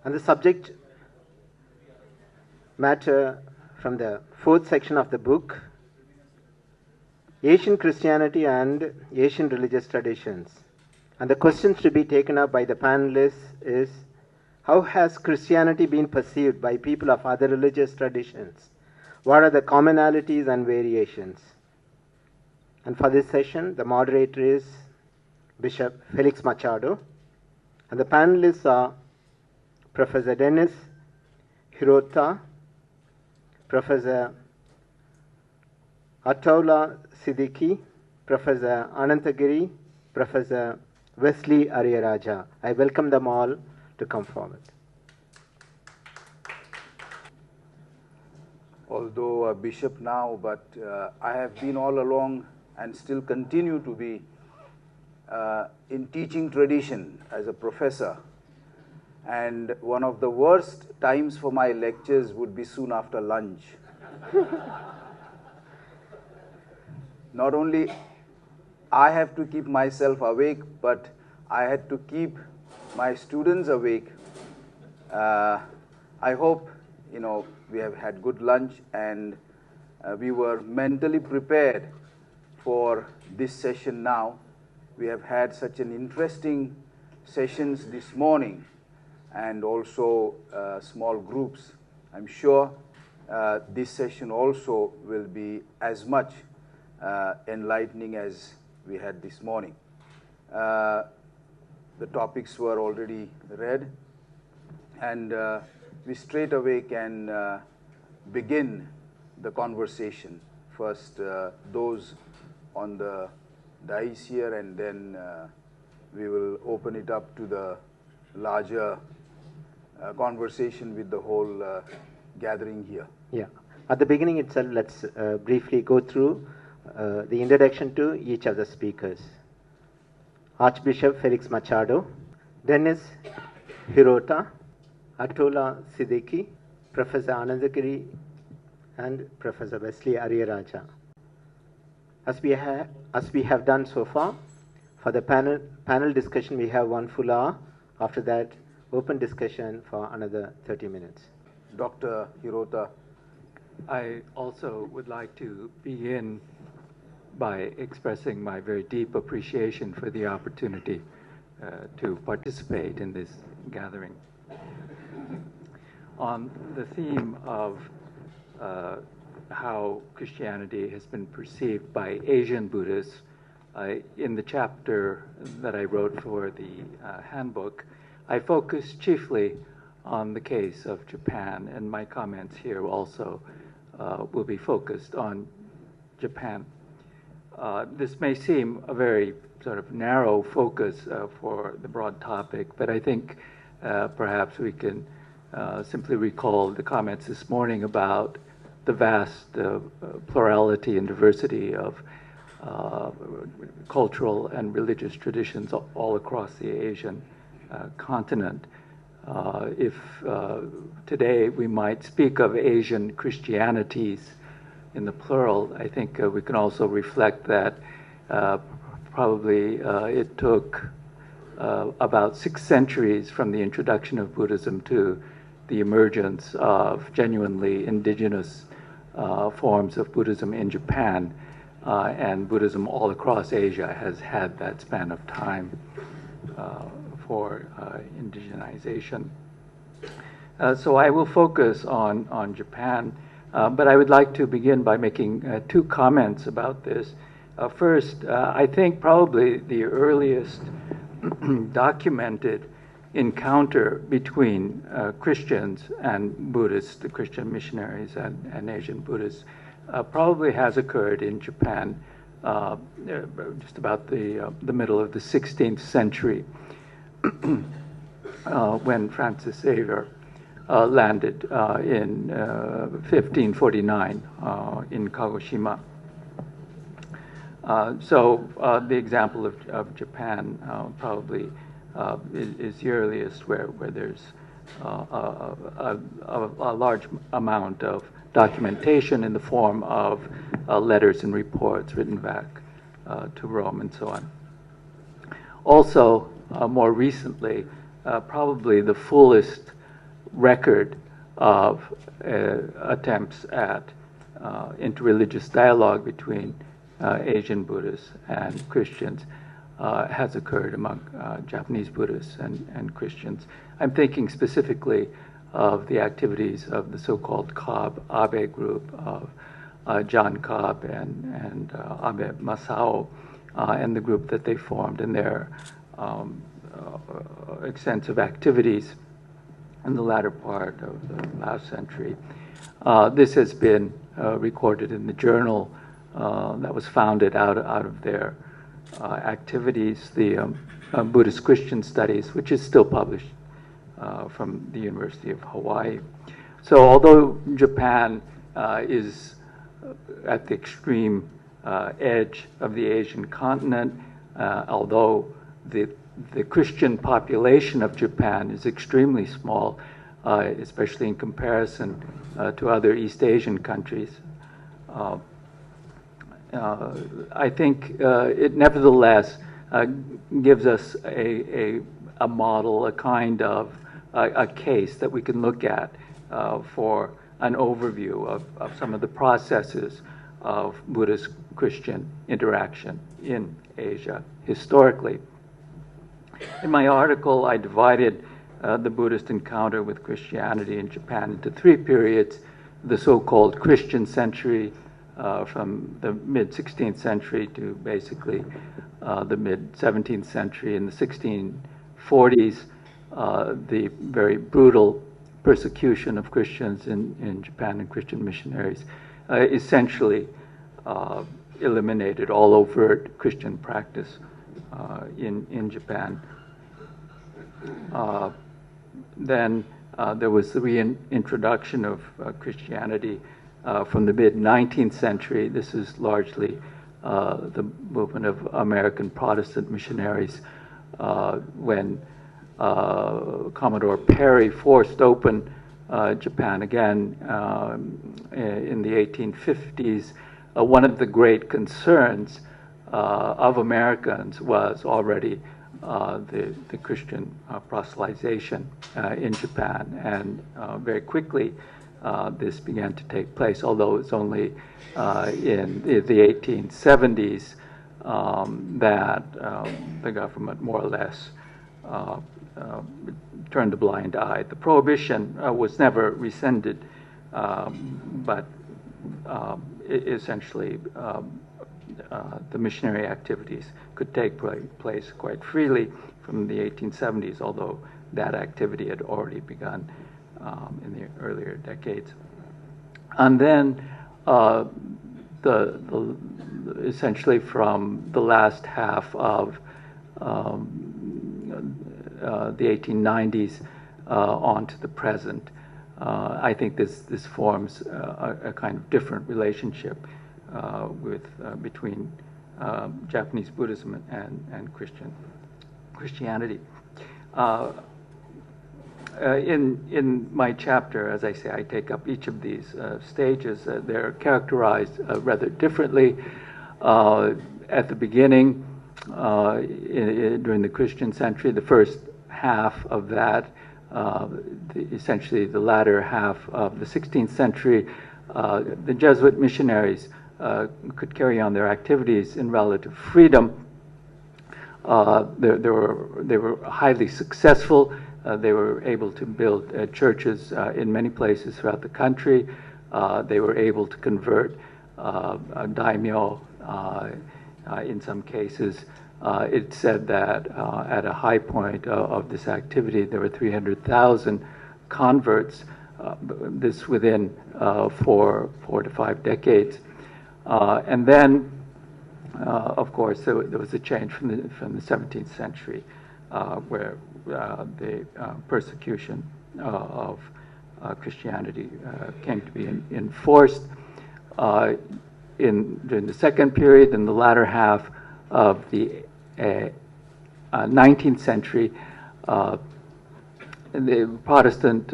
And the subject matter from the fourth section of the book, Asian Christianity and Asian Religious Traditions. And the questions to be taken up by the panelists is, how has Christianity been perceived by people of other religious traditions? What are the commonalities and variations? And for this session, the moderator is Bishop Felix Machado. And the panelists are Professor Dennis Hirota, Professor Ataullah Siddiqui, Professor Anantagiri, Professor Wesley Ariyaraja. I welcome them all to come forward. Although a bishop now, but I have been all along and still continue to be in teaching tradition as a professor. And one of the worst times for my lectures would be soon after lunch. Not only I have to keep myself awake, but I had to keep my students awake. I hope, we have had good lunch and we were mentally prepared for this session now. We have had such an interesting sessions this morning and also small groups. I'm sure this session also will be as much enlightening as we had this morning. The topics were already read, and we straight away can begin the conversation. First, those on the dais here, and then we will open it up to the larger conversation with the whole gathering here. Yeah. At the beginning itself, let's briefly go through the introduction to each of the speakers. Archbishop Felix Machado, Dennis Hirota, Ataullah Siddiqui, Professor Anandagiri, and Professor Wesley Ariyaraja. As we have done so far, for the panel discussion, we have 1 full hour. After that, open discussion for another 30 minutes. Dr. Hirota. I also would like to begin by expressing my very deep appreciation for the opportunity to participate in this gathering. On the theme of how Christianity has been perceived by Asian Buddhists, in the chapter that I wrote for the handbook, I focused chiefly on the case of Japan, and my comments here also will be focused on Japan. This may seem a very sort of narrow focus for the broad topic, but I think perhaps we can simply recall the comments this morning about the vast plurality and diversity of cultural and religious traditions all across the Asian continent. If today we might speak of Asian Christianities in the plural, I think we can also reflect that probably it took about 6 centuries from the introduction of Buddhism to the emergence of genuinely indigenous forms of Buddhism in Japan, and Buddhism all across Asia has had that span of time for indigenization. So I will focus on Japan, but I would like to begin by making 2 comments about this. First, I think probably the earliest documented encounter between Christians and Buddhists, the Christian missionaries and Asian Buddhists, probably has occurred in Japan just about the middle of the 16th century when Francis Xavier landed in 1549 in Kagoshima. So the example of Japan probably is the earliest where there's a large amount of documentation in the form of letters and reports written back to Rome and so on. Also, more recently, probably the fullest record of attempts at interreligious dialogue between Asian Buddhists and Christians has occurred among Japanese Buddhists and Christians. I'm thinking specifically of the activities of the so-called Cobb Abe group of John Cobb and Abe Masao and the group that they formed and their extensive activities in the latter part of the last century. This has been recorded in the journal that was founded out of their activities, the Buddhist Christian Studies, which is still published from the University of Hawaii. So although Japan is at the extreme edge of the Asian continent, although the Christian population of Japan is extremely small, especially in comparison to other East Asian countries. I think it nevertheless gives us a model, a kind of a case that we can look at for an overview of some of the processes of Buddhist-Christian interaction in Asia historically. In my article, I divided the Buddhist encounter with Christianity in Japan into three periods: the so-called Christian century from the mid-16th century to basically the mid-17th century. In the 1640s, the very brutal persecution of Christians in Japan and Christian missionaries essentially eliminated all overt Christian practice in Japan. Then there was the reintroduction of Christianity from the mid-19th century. This is largely the movement of American Protestant missionaries when Commodore Perry forced open Japan again in the 1850s. One of the great concerns of Americans was already the Christian proselytization in Japan, and very quickly this began to take place, although it's only in the 1870s that the government more or less turned a blind eye. The prohibition was never rescinded, but essentially the missionary activities could take place quite freely from the 1870s, although that activity had already begun in the earlier decades. And then essentially from the last half of the 1890s on to the present, I think this forms a kind of different relationship between Japanese Buddhism and Christianity. In my chapter, as I say, I take up each of these stages. They're characterized rather differently. At the beginning, during the Christian century, the first half of that, essentially the latter half of the 16th century, the Jesuit missionaries could carry on their activities in relative freedom. They were highly successful. They were able to build churches in many places throughout the country. They were able to convert daimyo in some cases. It's said that at a high point of this activity, there were 300,000 converts, this within 4 to 5 decades. And then, of course, there was a change from the 17th century, where the persecution of Christianity came to be enforced. During the second period, in the latter half of the 19th century, the Protestant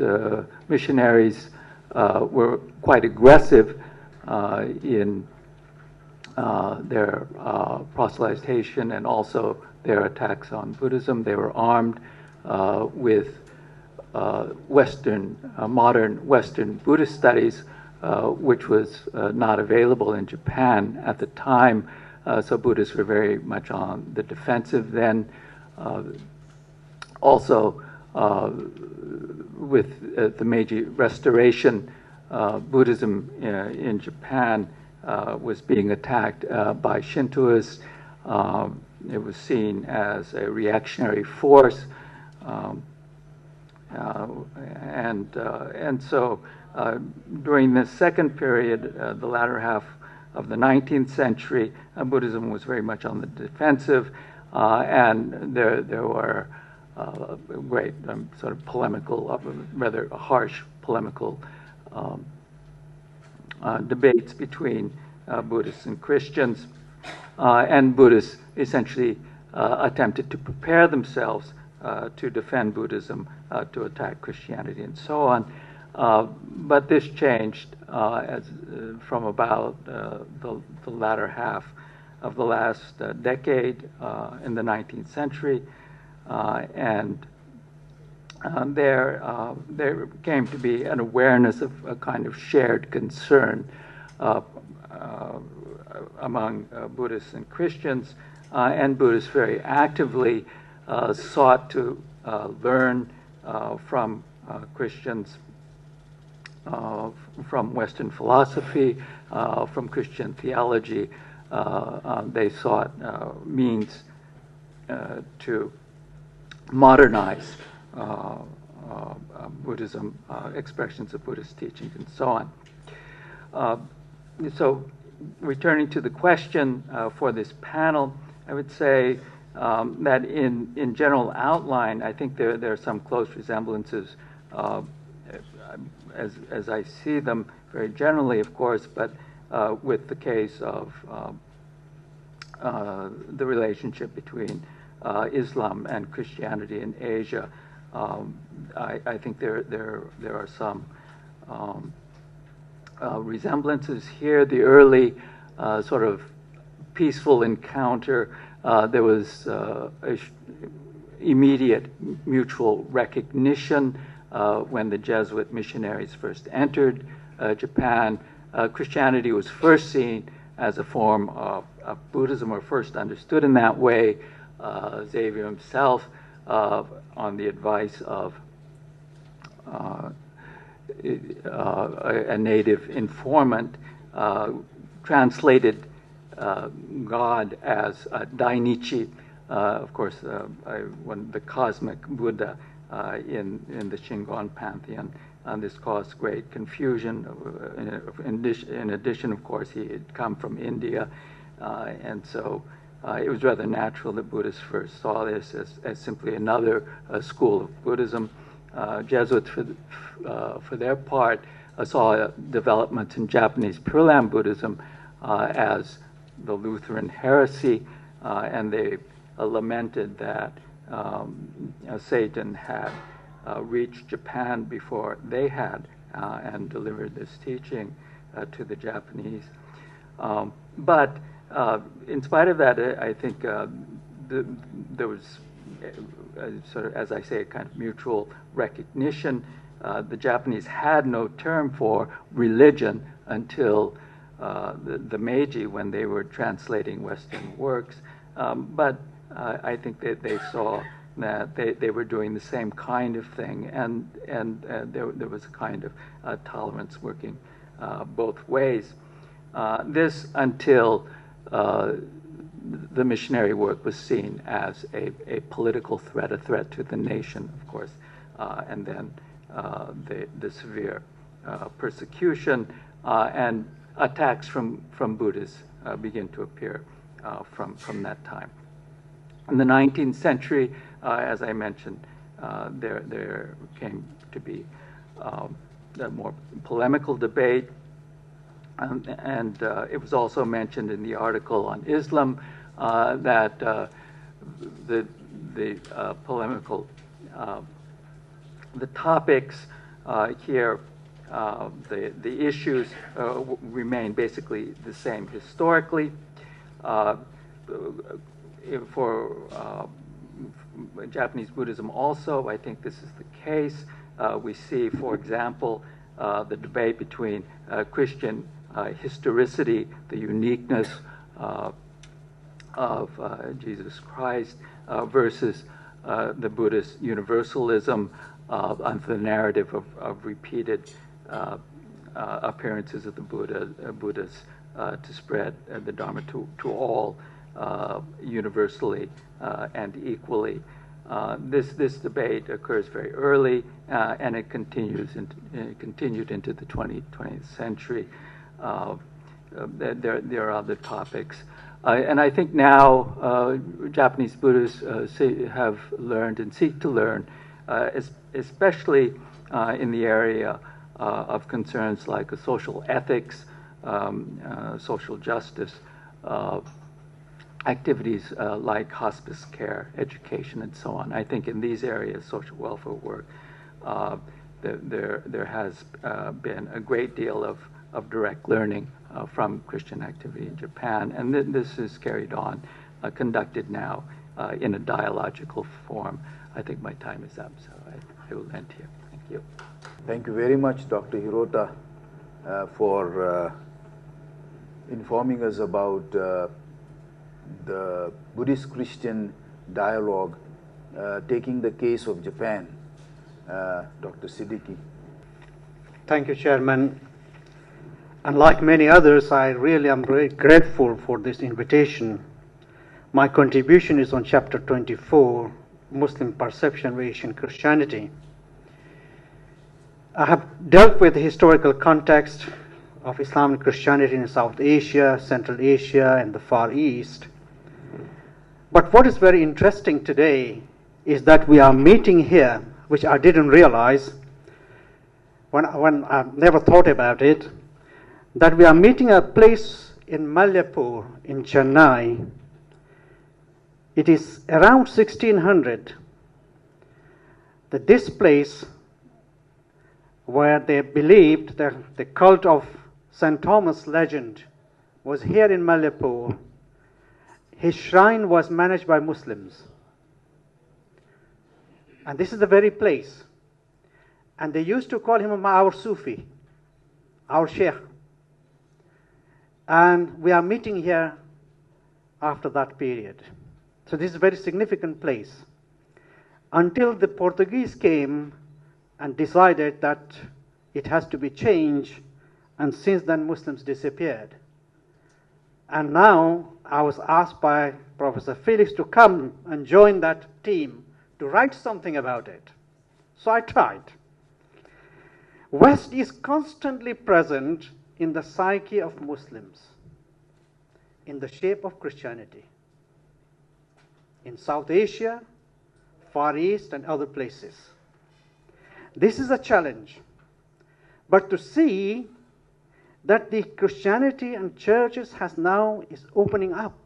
missionaries were quite aggressive in their proselytization and also their attacks on Buddhism. They were armed with modern Western Buddhist studies, which was not available in Japan at the time. So Buddhists were very much on the defensive then. Also, with the Meiji Restoration, Buddhism in Japan was being attacked by Shintoists. It was seen as a reactionary force, and so during the second period, the latter half of the 19th century, Buddhism was very much on the defensive, and there were great sort of polemical, rather harsh polemical debates between Buddhists and Christians, and Buddhists essentially attempted to prepare themselves to defend Buddhism, to attack Christianity, and so on. But this changed from about the latter half of the last decade in the 19th century, and there came to be an awareness of a kind of shared concern among Buddhists and Christians, and Buddhists very actively sought to learn from Christians, from Western philosophy, from Christian theology. They sought means to modernize Buddhism, expressions of Buddhist teachings, and so on. So, returning to the question for this panel, I would say that in general outline, I think there are some close resemblances, as I see them very generally, of course, but with the case of the relationship between Islam and Christianity in Asia. I think there are some resemblances here. The early sort of peaceful encounter, there was immediate mutual recognition when the Jesuit missionaries first entered Japan. Christianity was first seen as a form of Buddhism, or first understood in that way. Xavier himself, on the advice of a native informant, translated God as Dainichi, of course, the cosmic Buddha in the Shingon pantheon. This caused great confusion. In addition, of course, he had come from India, and so it was rather natural that Buddhists first saw this as simply another school of Buddhism. Jesuits, for their part, saw developments in Japanese Pure Land Buddhism as the Lutheran heresy, and they lamented that Satan had reached Japan before they had and delivered this teaching to the Japanese. But in spite of that, I think there was sort of, as I say, a kind of mutual recognition. The Japanese had no term for religion until the Meiji, when they were translating Western works. But I think that they saw that they were doing the same kind of thing, and there was a kind of tolerance working both ways. This until the missionary work was seen as a political threat, a threat to the nation, of course, and then the severe persecution and attacks from Buddhists begin to appear from that time. In the 19th century, as I mentioned, there came to be a more polemical debate, and it was also mentioned in the article on Islam that the polemical, the topics here, the issues remain basically the same historically. For Japanese Buddhism also, I think this is the case. We see, for example, the debate between Christian historicity, the uniqueness of Jesus Christ, versus the Buddhist universalism and the narrative of repeated appearances of the Buddhas to spread the Dharma to all universally and equally. This debate occurs very early, and it continued into the 20th century. There are other topics. And I think now Japanese Buddhists have learned and seek to learn, especially in the area of concerns like social ethics, social justice, activities like hospice care, education, and so on. I think in these areas, social welfare work, there has been a great deal of direct learning from Christian activity in Japan, and this is carried on, conducted now in a dialogical form. I think my time is up, so I will end here. Thank you. Thank you very much, Dr. Hirota, for informing us about the Buddhist-Christian dialogue, taking the case of Japan. Dr. Siddiqui. Thank you, Chairman. And like many others, I really am very grateful for this invitation. My contribution is on Chapter 24, Muslim Perception of Asian Christianity. I have dealt with the historical context of Islamic Christianity in South Asia, Central Asia, and the Far East. But what is very interesting today is that we are meeting here, which I didn't realize when I never thought about it, that we are meeting a place in Malayapur in Chennai. It is around 1600 that this place where they believed that the cult of St. Thomas legend was here in Malayapur. His shrine was managed by Muslims. And this is the very place. And they used to call him our Sufi, our Sheikh. And we are meeting here after that period. So this is a very significant place. Until the Portuguese came and decided that it has to be changed, and since then Muslims disappeared. And now I was asked by Professor Felix to come and join that team to write something about it. So I tried. West is constantly present in the psyche of Muslims in the shape of Christianity. In South Asia, Far East, and other places. This is a challenge. But to see that the Christianity and churches is opening up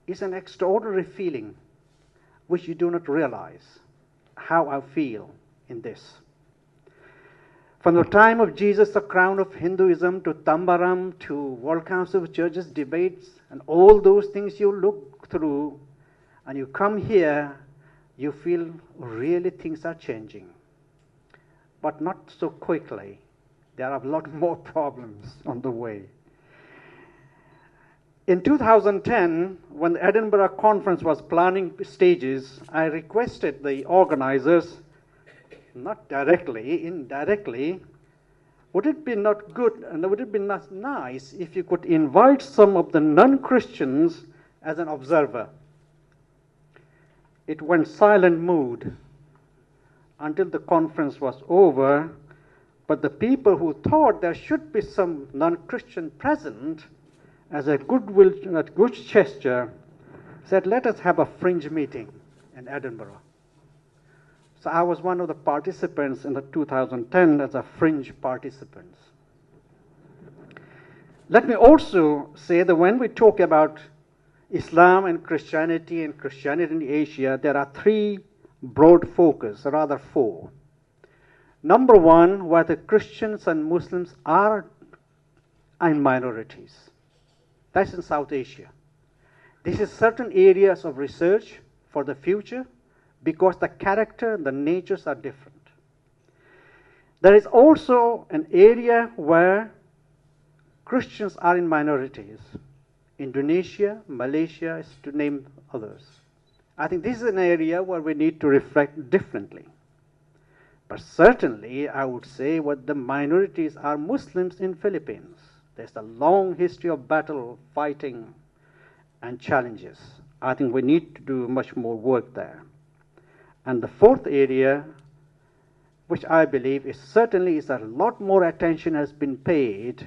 is an extraordinary feeling which you do not realize how I feel in this. From the time of Jesus, the crown of Hinduism, to Tambaram, to World Council of Churches debates, and all those things you look through, and you come here, you feel really things are changing. But not so quickly. There are a lot more problems on the way. In 2010, when the Edinburgh Conference was planning stages, I requested the organizers, not directly, indirectly, would it be not good and would it be not nice if you could invite some of the non-Christians as an observer? It went silent mood until the conference was over, but the people who thought there should be some non-Christian present as a goodwill, a good gesture, said, let us have a fringe meeting in Edinburgh. So I was one of the participants in the 2010 as a fringe participant. Let me also say that when we talk about Islam and Christianity in Asia, there are three broad focus, or rather four. Number one, where the Christians and Muslims are in minorities. That's in South Asia. This is certain areas of research for the future because the character and the natures are different. There is also an area where Christians are in minorities. Indonesia, Malaysia, is to name others. I think this is an area where we need to reflect differently. But certainly, I would say what the minorities are Muslims in Philippines. There's a long history of battle, fighting, and challenges. I think we need to do much more work there. And the fourth area, which I believe is certainly is a lot more attention has been paid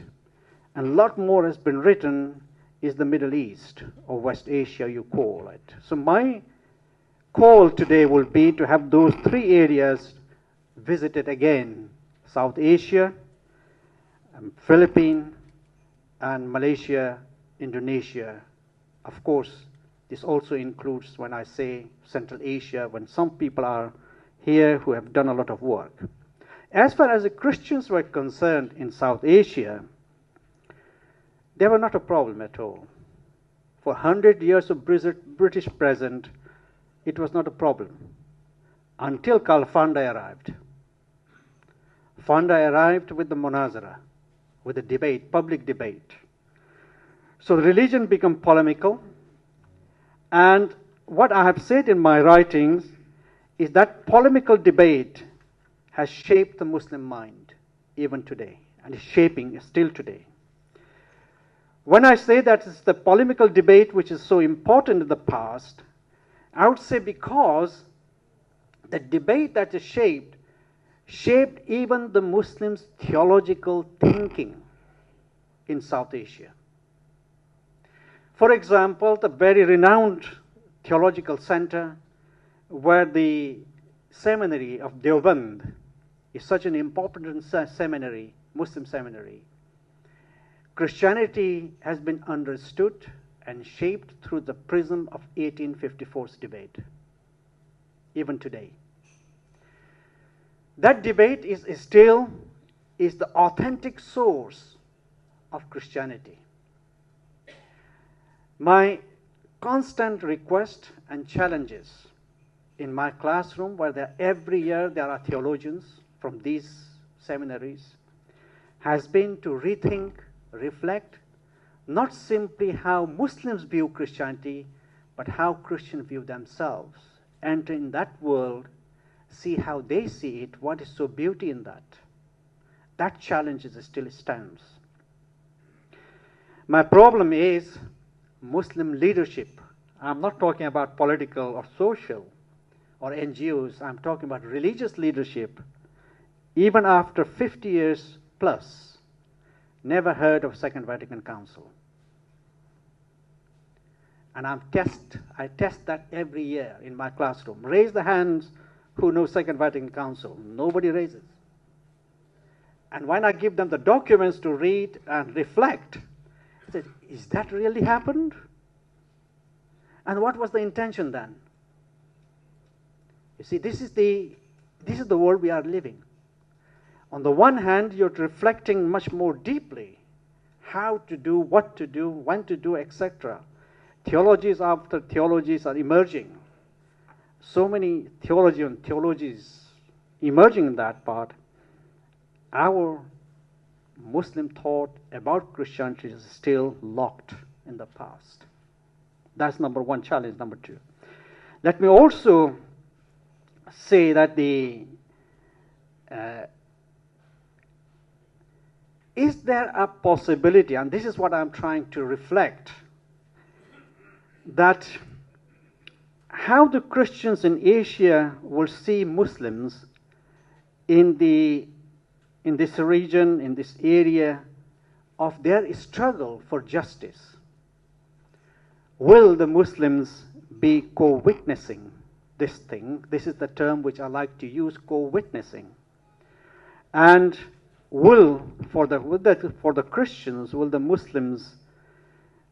and a lot more has been written, is the Middle East, or West Asia you call it. So my call today will be to have those three areas visited again: South Asia, Philippines, and Malaysia, Indonesia. Of course, this also includes, when I say Central Asia, when some people are here who have done a lot of work. As far as the Christians were concerned in South Asia, they were not a problem at all. For 100 years of British presence, it was not a problem, until Karl Fanda arrived. Fanda arrived with the Munazara, with the debate, public debate. So religion became polemical, and what I have said in my writings is that polemical debate has shaped the Muslim mind even today, and is shaping still today. When I say that it's the polemical debate which is so important in the past, I would say because the debate that is shaped even the Muslims' theological thinking in South Asia. For example, the very renowned theological center where the seminary of Deoband is such an important seminary, Muslim seminary. Christianity has been understood and shaped through the prism of 1854's debate, even today. That debate is still the authentic source of Christianity. My constant request and challenges in my classroom, where every year there are theologians from these seminaries, has been to rethink, reflect, not simply how Muslims view Christianity, but how Christians view themselves. Enter in that world, see how they see it, what is so beauty in that. That challenge still stands. My problem is Muslim leadership. I'm not talking about political or social or NGOs. I'm talking about religious leadership. Even after 50 years plus, never heard of Second Vatican Council. And I test that every year in my classroom. Raise the hands who know Second Vatican Council. Nobody raises. And when I give them the documents to read and reflect, I said, is that really happened? And what was the intention then? You see, this is the world we are living. On the one hand, you're reflecting much more deeply how to do, what to do, when to do, etc. Theologies after theologies are emerging. So many theologies emerging in that part. Our Muslim thought about Christianity is still locked in the past. That's number one challenge. Number two, let me also say that is there a possibility, and this is what I'm trying to reflect, that how the Christians in Asia will see Muslims in this region, in this area, of their struggle for justice. Will the Muslims be co-witnessing this thing? This is the term which I like to use, co-witnessing. And for the Christians, will the Muslims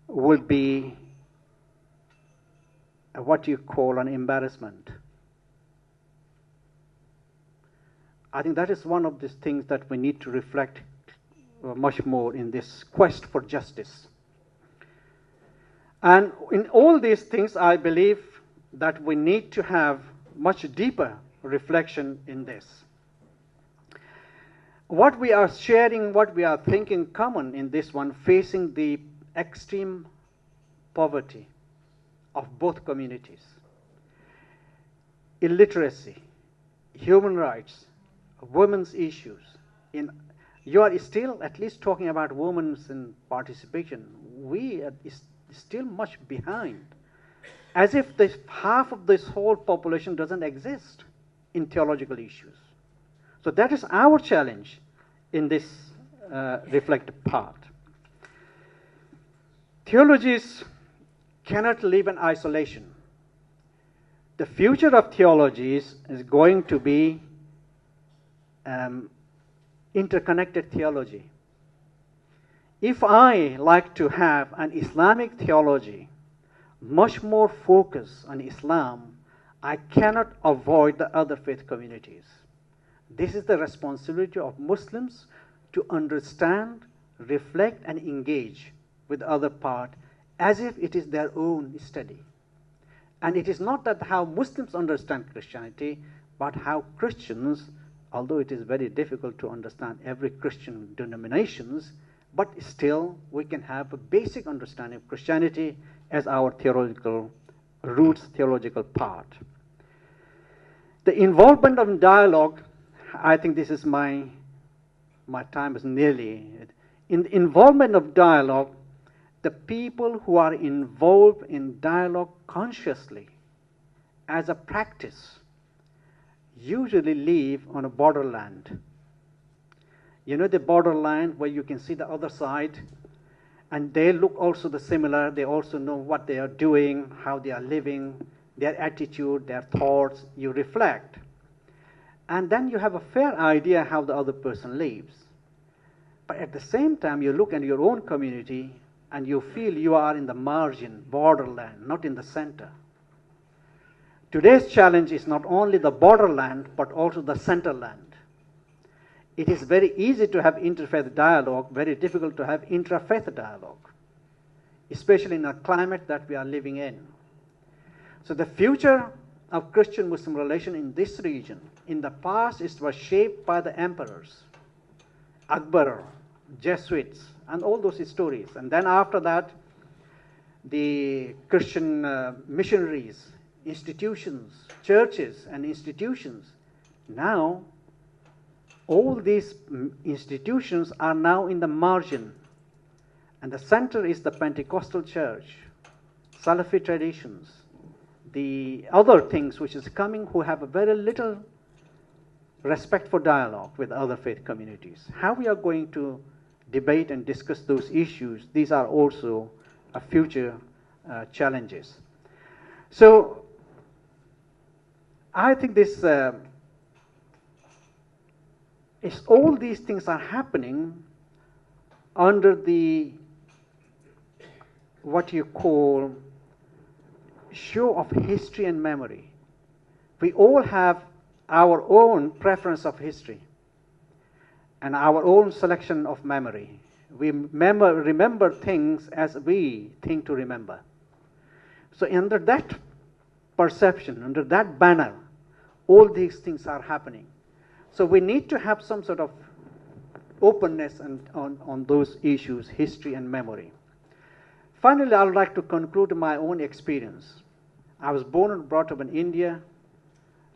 will be what you call an embarrassment? I think that is one of these things that we need to reflect much more in this quest for justice. And in all these things, I believe that we need to have much deeper reflection in this. what we are sharing, what we are thinking common in this one, facing the extreme poverty of both communities, illiteracy, human rights, women's issues. You are still at least talking about women's participation. We are still much behind, as if half of this whole population doesn't exist in theological issues. So that is our challenge in this reflective part. Theologies cannot live in isolation. The future of theologies is going to be interconnected theology. If I like to have an Islamic theology, much more focus on Islam, I cannot avoid the other faith communities. This is the responsibility of Muslims to understand, reflect, and engage with the other part as if it is their own study. And it is not that how Muslims understand Christianity, but how Christians, although it is very difficult to understand every Christian denominations, but still we can have a basic understanding of Christianity as our theological roots, theological part. The involvement of dialogue, I think this is my time is nearly. In the involvement of dialogue, the people who are involved in dialogue consciously as a practice usually live on a borderland. You know the borderland where you can see the other side, and they look also the similar. They also know what they are doing, how they are living, their attitude, their thoughts. You reflect. And then you have a fair idea how the other person lives. But at the same time, you look at your own community and you feel you are in the margin, borderland, not in the center. Today's challenge is not only the borderland, but also the centerland. It is very easy to have interfaith dialogue, very difficult to have intrafaith dialogue, especially in a climate that we are living in. So the future of Christian-Muslim relation in this region, in the past, it was shaped by the emperors, Akbar, Jesuits, and all those stories. And then after that, the Christian missionaries, institutions, churches and institutions. Now, all these institutions are now in the margin. And the center is the Pentecostal church, Salafi traditions, the other things which is coming who have a very little respect for dialogue with other faith communities. How we are going to debate and discuss those issues, these are also future challenges. So I think this is all these things are happening under the what you call show of history and memory. We all have our own preference of history and our own selection of memory. We remember things as we think to remember. So under that perception, under that banner, all these things are happening. So we need to have some sort of openness on those issues, history and memory. Finally, I would like to conclude my own experience. I was born and brought up in India,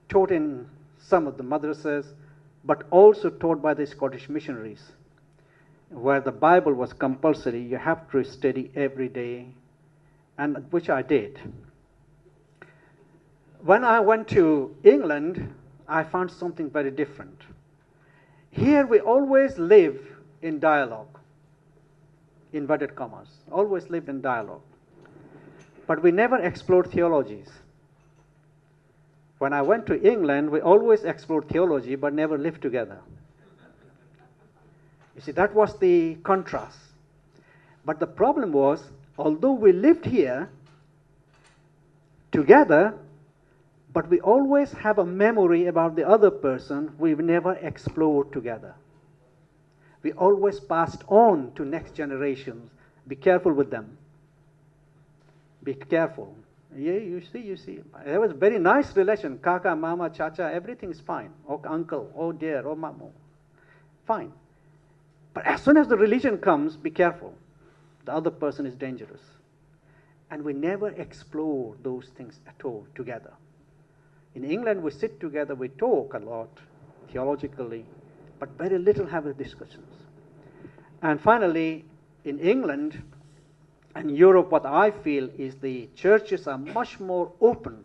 taught in some of the madrasas, but also taught by the Scottish missionaries, where the Bible was compulsory. You have to study every day, and which I did. When I went to England, I found something very different. Here we always live in dialogue, inverted commas, always lived in dialogue. But we never explored theologies. When I went to England, we always explored theology, but never lived together. You see, that was the contrast. But the problem was, although we lived here together, but we always have a memory about the other person we've never explored together. We always passed on to next generations. Be careful with them. Be careful. Yeah, you see. There was a very nice relation. Kaka, mama, chacha, everything is fine. Oh, uncle, oh dear, oh mama. Fine. But as soon as the religion comes, be careful. The other person is dangerous. And we never explore those things at all together. In England, we sit together, we talk a lot theologically, but very little have the discussions. And finally, in England and Europe, what I feel is the churches are much more open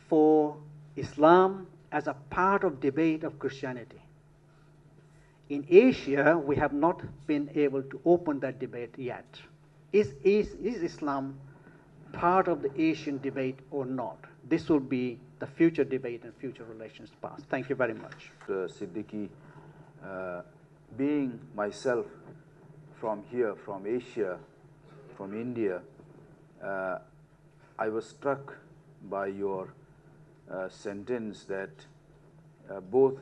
for Islam as a part of debate of Christianity. In Asia, we have not been able to open that debate yet. Is Islam part of the Asian debate or not? This will be the future debate and future relations past. Thank you very much. Siddiqui, being myself from here, from Asia, from India, I was struck by your sentence that both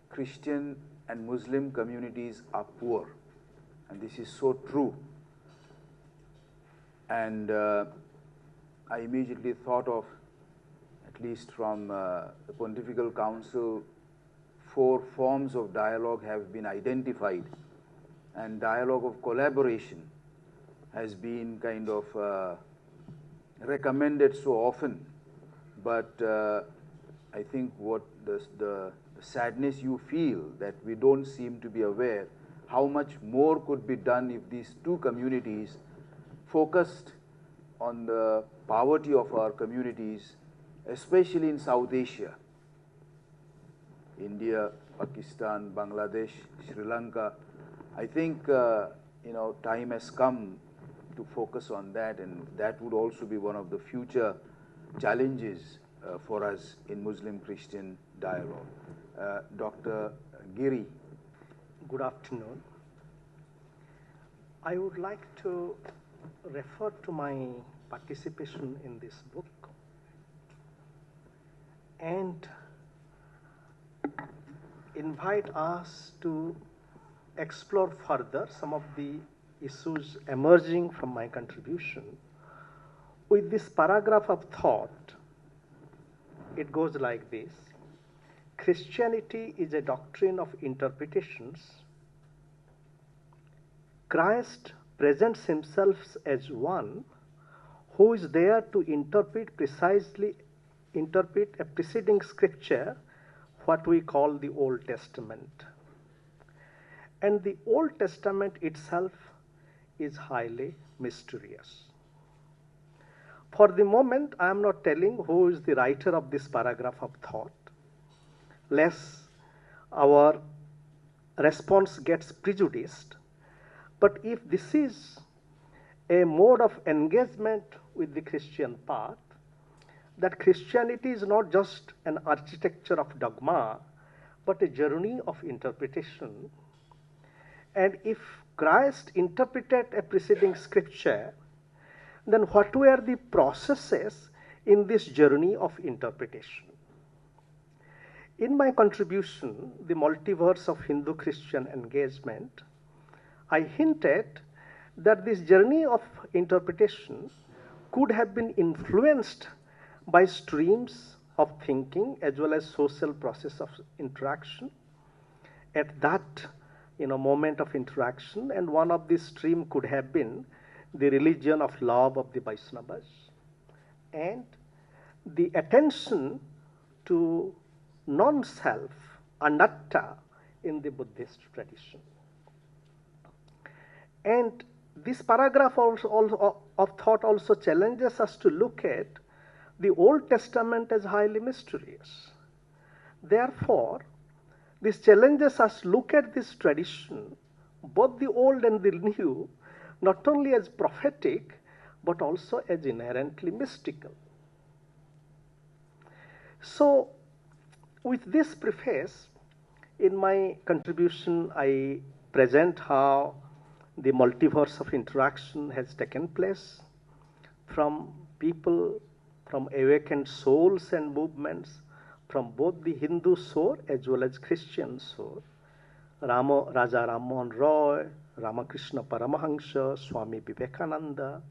Christian and Muslim communities are poor. And this is so true. And I immediately thought of, at least from the Pontifical Council, 4 forms of dialogue have been identified. And dialogue of collaboration has been kind of recommended so often. But I think what the sadness you feel that we don't seem to be aware how much more could be done if these 2 communities focused on the poverty of our communities, especially in South Asia, India, Pakistan, Bangladesh, Sri Lanka. I think time has come to focus on that, and that would also be one of the future challenges for us in Muslim-Christian dialogue. Dr. Giri. Good afternoon. I would like to refer to my participation in this book and invite us to explore further some of the issues emerging from my contribution with this paragraph of thought. It goes like this: Christianity is a doctrine of interpretations. Christ presents himself as one who is there to interpret a preceding scripture, what we call the Old Testament. And the Old Testament itself is highly mysterious. For the moment, I am not telling who is the writer of this paragraph of thought, lest our response gets prejudiced. But if this is a mode of engagement with the Christian path, that Christianity is not just an architecture of dogma, but a journey of interpretation. And if Christ interpreted a preceding scripture, then what were the processes in this journey of interpretation? In my contribution, The Multiverse of Hindu-Christian Engagement, I hinted that this journey of interpretation could have been influenced by streams of thinking as well as social process of interaction at that moment of interaction, and one of these stream could have been the religion of love of the Vaishnavas and the attention to non-self, anatta, in the Buddhist tradition. And this paragraph also of thought also challenges us to look at the Old Testament as highly mysterious. Therefore, this challenges us to look at this tradition, both the old and the new, not only as prophetic, but also as inherently mystical. So, with this preface, in my contribution, I present how the multiverse of interaction has taken place from people, from awakened souls and movements, from both the Hindu soul as well as Christian soul. Raja Ram Mohan Roy, Ramakrishna Paramahansa, Swami Vivekananda.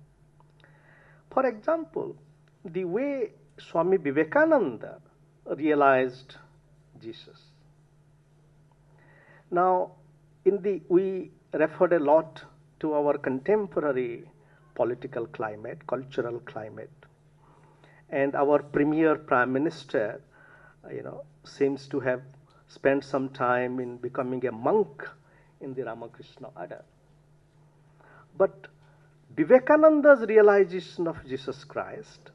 For example, the way Swami Vivekananda realized Jesus, Now, we referred a lot to our contemporary political climate, cultural climate, and our premier prime minister, seems to have spent some time in becoming a monk in the Ramakrishna order. But Vivekananda's realization of Jesus Christ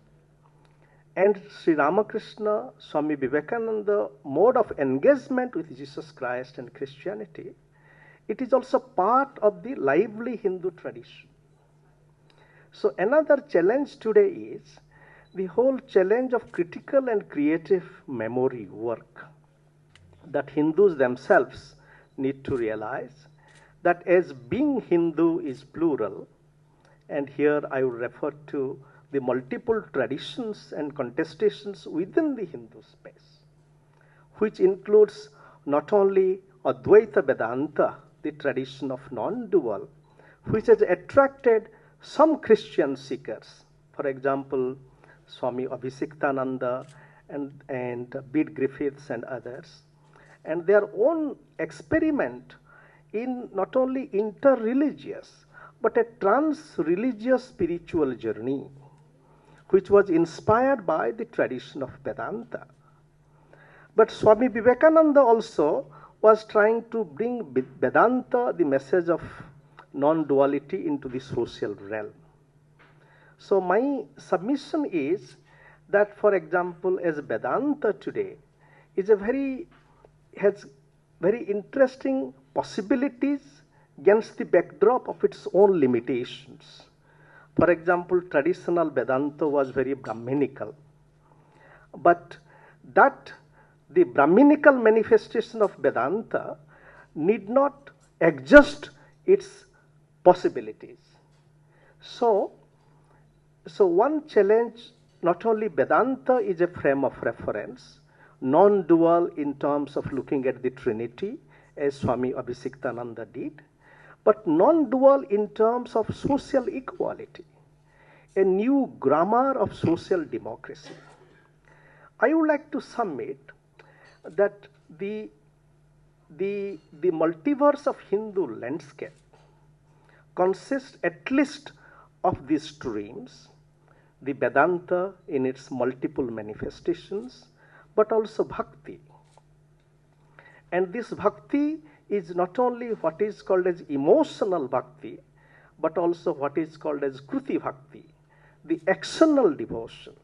and Sri Ramakrishna, Swami Vivekananda mode of engagement with Jesus Christ and Christianity, it is also part of the lively Hindu tradition. So another challenge today is the whole challenge of critical and creative memory work that Hindus themselves need to realize that as being Hindu is plural, and here I would refer to the multiple traditions and contestations within the Hindu space, which includes not only Advaita Vedanta, the tradition of non-dual, which has attracted some Christian seekers, for example, Swami Abhisiktananda and Bede Griffiths and others, and their own experiment in not only inter-religious, but a trans-religious spiritual journey, which was inspired by the tradition of Vedanta. But Swami Vivekananda also was trying to bring Vedanta, the message of non-duality, into the social realm. So my submission is that, for example, as Vedanta today is has very interesting possibilities against the backdrop of its own limitations. For example, traditional Vedanta was very Brahminical, but that the Brahminical manifestation of Vedanta need not exhaust its possibilities. So one challenge, not only Vedanta is a frame of reference, non-dual in terms of looking at the Trinity, as Swami Abhisiktananda did, but non-dual in terms of social equality, a new grammar of social democracy. I would like to submit that the multiverse of Hindu landscape consists at least of these streams, the Vedanta in its multiple manifestations, but also Bhakti. And this Bhakti is not only what is called as emotional Bhakti, but also what is called as Kruti Bhakti, the actional devotion.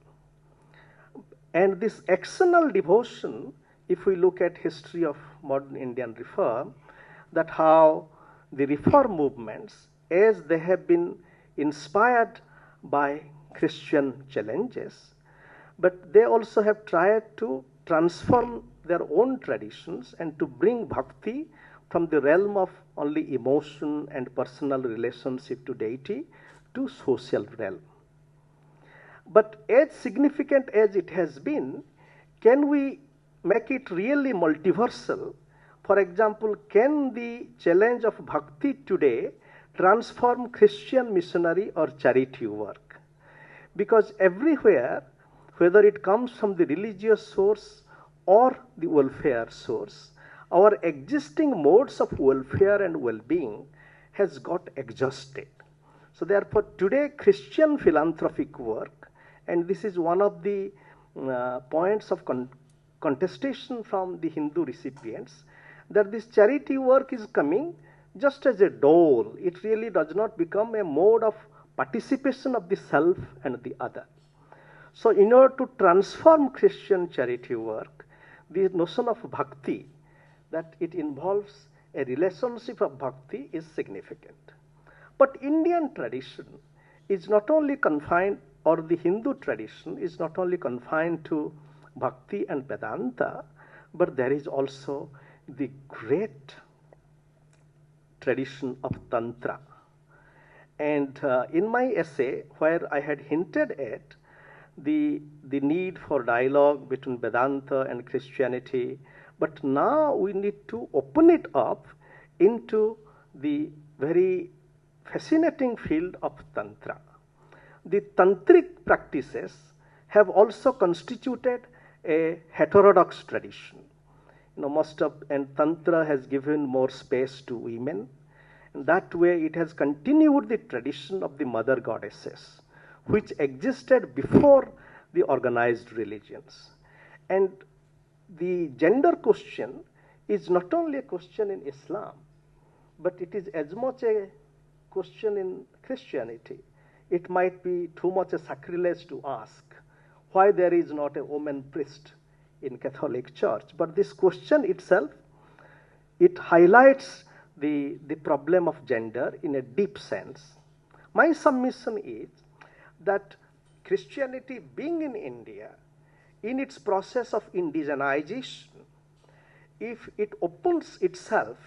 And this actional devotion, if we look at history of modern Indian reform, that how the reform movements, as they have been inspired by Christian challenges, but they also have tried to transform their own traditions and to bring bhakti from the realm of only emotion and personal relationship to deity to social realm. But as significant as it has been, can we make it really multiversal? For example, can the challenge of bhakti today transform Christian missionary or charity work? Because everywhere, whether it comes from the religious source or the welfare source, our existing modes of welfare and well-being has got exhausted. So therefore, today Christian philanthropic work, and this is one of the points of contestation from the Hindu recipients, that this charity work is coming just as a dole. It really does not become a mode of participation of the self and the other. So in order to transform Christian charity work, the notion of bhakti, that it involves a relationship of bhakti, is significant. But Indian tradition is not only confined, or the Hindu tradition is not only confined to bhakti and Vedanta, but there is also the great tradition of Tantra. And in my essay, where I had hinted at the need for dialogue between Vedanta and Christianity, but now we need to open it up into the very fascinating field of Tantra. The tantric practices have also constituted a heterodox tradition. most of, and Tantra has given more space to women. And that way it has continued the tradition of the mother goddesses, which existed before the organized religions. And the gender question is not only a question in Islam, but it is as much a question in Christianity. It might be too much a sacrilege to ask why there is not a woman priest in Catholic Church. But this question itself, it highlights the problem of gender in a deep sense. My submission is that Christianity being in India, in its process of indigenization, if it opens itself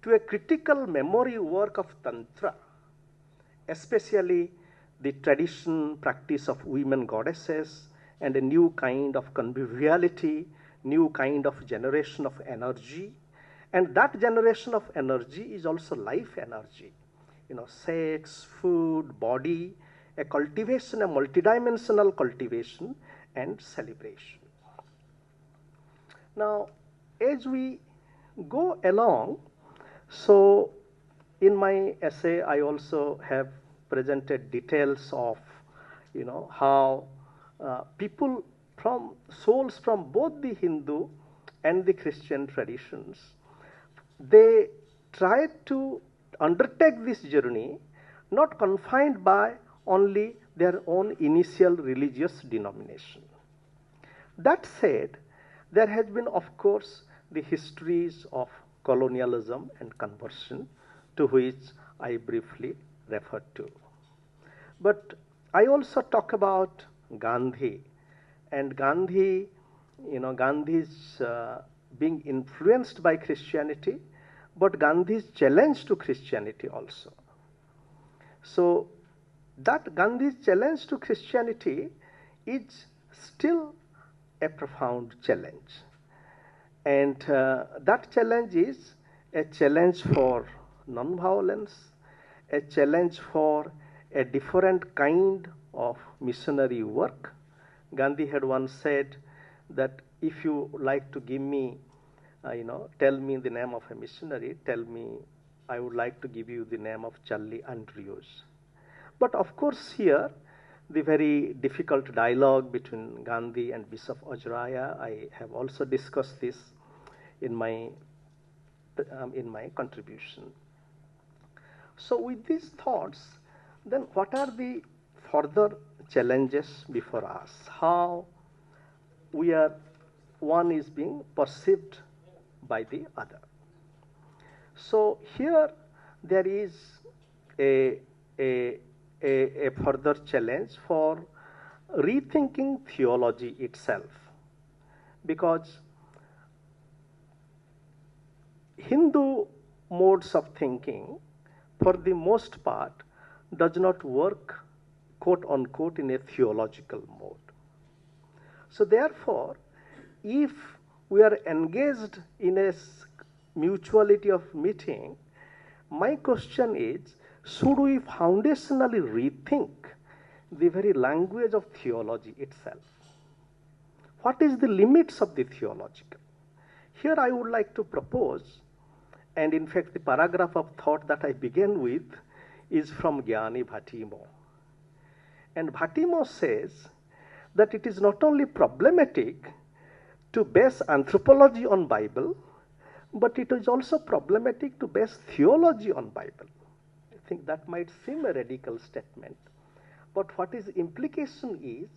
to a critical memory work of Tantra, especially the tradition, practice of women goddesses, and a new kind of conviviality, new kind of generation of energy. And that generation of energy is also life energy. Sex, food, body, a cultivation, a multidimensional cultivation and celebration. Now, as we go along, so in my essay, I also have presented details of, how people souls from both the Hindu and the Christian traditions, they tried to undertake this journey, not confined by only their own initial religious denomination. That said, there has been, of course, the histories of colonialism and conversion, to which I briefly referred to. But I also talk about Gandhi, and Gandhi's being influenced by Christianity, but Gandhi's challenge to Christianity also. So that Gandhi's challenge to Christianity is still a profound challenge. And that challenge is a challenge for non-violence, a challenge for a different kind of missionary work. Gandhi had once said that if you like to give me, tell me the name of a missionary, tell me, I would like to give you the name of Charlie Andrews. But of course here, the very difficult dialogue between Gandhi and Bishop Ojraya, I have also discussed this in my contribution. So with these thoughts, then what are the further challenges before us? How one is being perceived by the other. So here there is a further challenge for rethinking theology itself, because Hindu modes of thinking, for the most part, does not work, quote unquote, in a theological mode. So therefore, if we are engaged in a mutuality of meeting, my question is, should we foundationally rethink the very language of theology itself? What is the limits of the theological? Here I would like to propose, and in fact the paragraph of thought that I began with is from Gyani Bhatimo. And Bhatimo says that it is not only problematic to base anthropology on Bible, but it is also problematic to base theology on Bible. I think that might seem a radical statement, but what his implication is,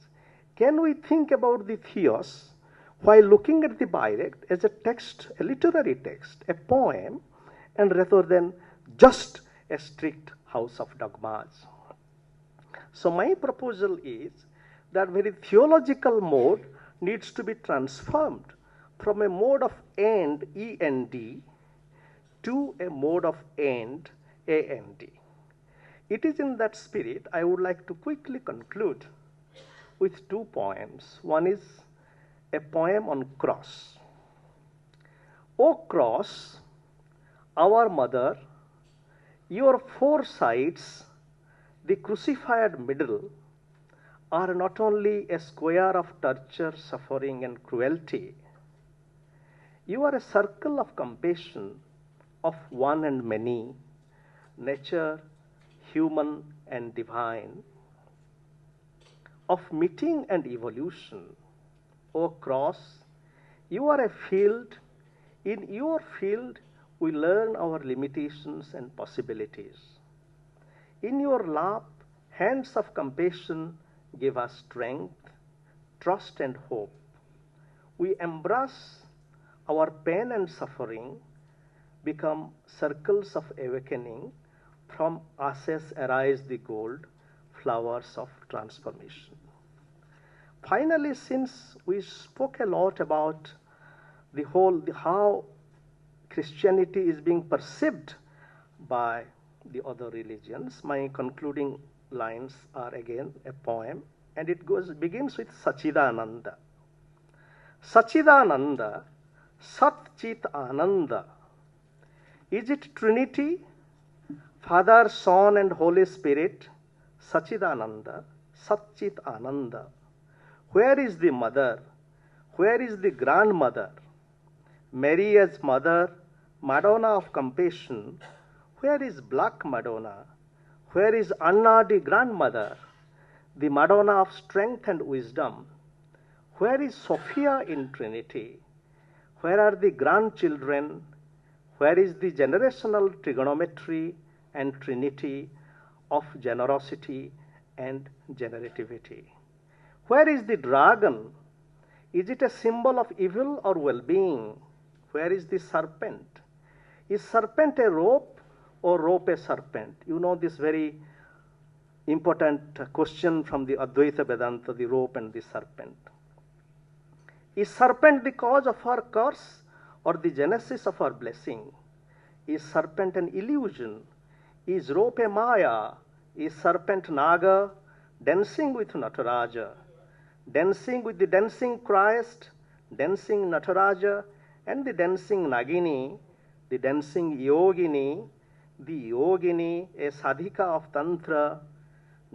can we think about the theos while looking at the Bible as a text, a literary text, a poem, and rather than just a strict house of dogmas? So my proposal is that very theological mode needs to be transformed from a mode of end, E-N-D, to a mode of end, A-N-D. It is in that spirit I would like to quickly conclude with two poems. One is a poem on cross. O cross, our mother, your four sides, the crucified middle, are not only a square of torture, suffering, and cruelty. You are a circle of compassion of one and many, nature, human and divine, of meeting and evolution. O cross, you are a field. In your field, we learn our limitations and possibilities. In your lap, hands of compassion give us strength, trust, and hope. We embrace our pain and suffering, become circles of awakening. From ashes arise the gold, flowers of transformation. Finally, since we spoke a lot about how Christianity is being perceived by the other religions, my concluding lines are again a poem, and it begins with Sachidananda. Sachidananda, Sat Chit Ananda. Is it Trinity, Father, Son, and Holy Spirit? Sachidananda, Sat Chit Ananda. Where is the mother? Where is the grandmother? Mary as mother, Madonna of compassion. Where is Black Madonna? Where is Anna the grandmother, the Madonna of strength and wisdom? Where is Sophia in Trinity? Where are the grandchildren? Where is the generational trigonometry and trinity of generosity and generativity? Where is the dragon? Is it a symbol of evil or well-being? Where is the serpent? Is serpent a rope or rope a serpent? You know this very important question from the Advaita Vedanta, the rope and the serpent. Is serpent the cause of our curse or the genesis of our blessing? Is serpent an illusion? Is rope a maya? Is serpent Naga dancing with Nataraja? Dancing with the dancing Christ, dancing Nataraja, and the dancing Nagini, the dancing Yogini, the Yogini, a sadhika of Tantra,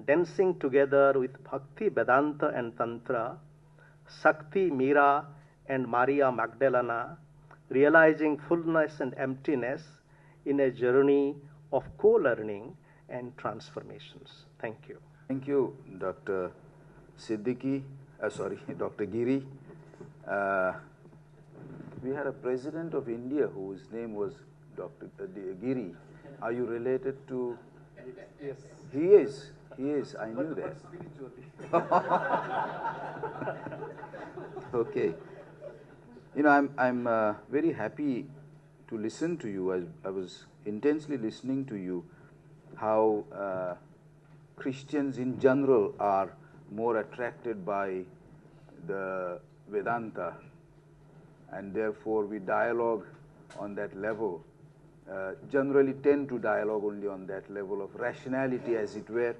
dancing together with Bhakti, Vedanta, and Tantra, Sakti, Meera, and Maria Magdalena, realizing fullness and emptiness in a journey of co-learning and transformations. Thank you. Thank you, Dr. Siddiqui, Dr. Giri. We had a president of India whose name was Dr. Giri. Are you related to? Yes. He is. He is. I knew that. Okay. You know, I'm very happy to listen to you. I was intensely listening to you. How Christians in general are more attracted by the Vedanta, and therefore we dialogue on that level, generally tend to dialogue only on that level of rationality, as it were.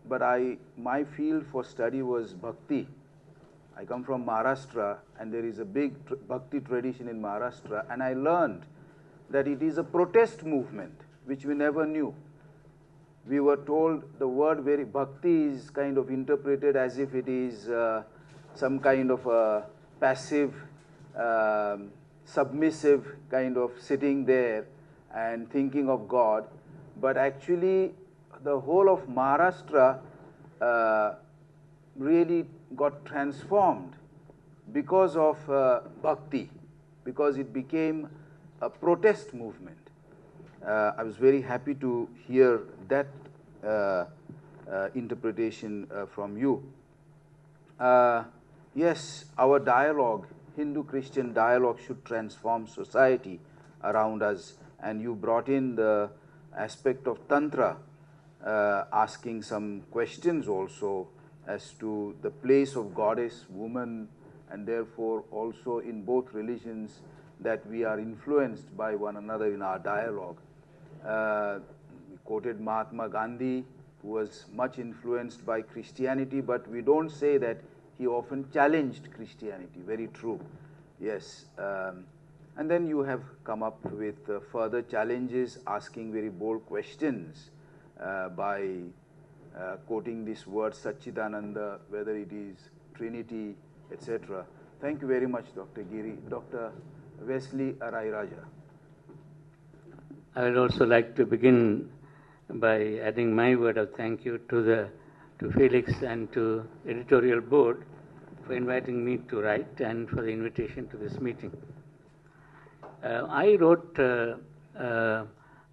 But my field for study was bhakti. I come from Maharashtra, and there is a big bhakti tradition in Maharashtra, and I learned that it is a protest movement, which we never knew. We were told the word bhakti is kind of interpreted as if it is some kind of a passive, submissive kind of sitting there and thinking of God. But actually, the whole of Maharashtra really got transformed because of bhakti, because it became a protest movement. I was very happy to hear that interpretation from you. Yes, our dialogue, Hindu-Christian dialogue, should transform society around us. And you brought in the aspect of Tantra, asking some questions also as to the place of goddess, woman, and therefore also in both religions that we are influenced by one another in our dialogue. We quoted Mahatma Gandhi, who was much influenced by Christianity, but we don't say that he often challenged Christianity. Very true. Yes. And then you have come up with further challenges, asking very bold questions by quoting this word Satchidananda, whether it is Trinity, etc. Thank you very much, Dr. Giri. Dr. Wesley Arairaja. I would also like to begin by adding my word of thank you to Felix and to editorial board for inviting me to write and for the invitation to this meeting. I wrote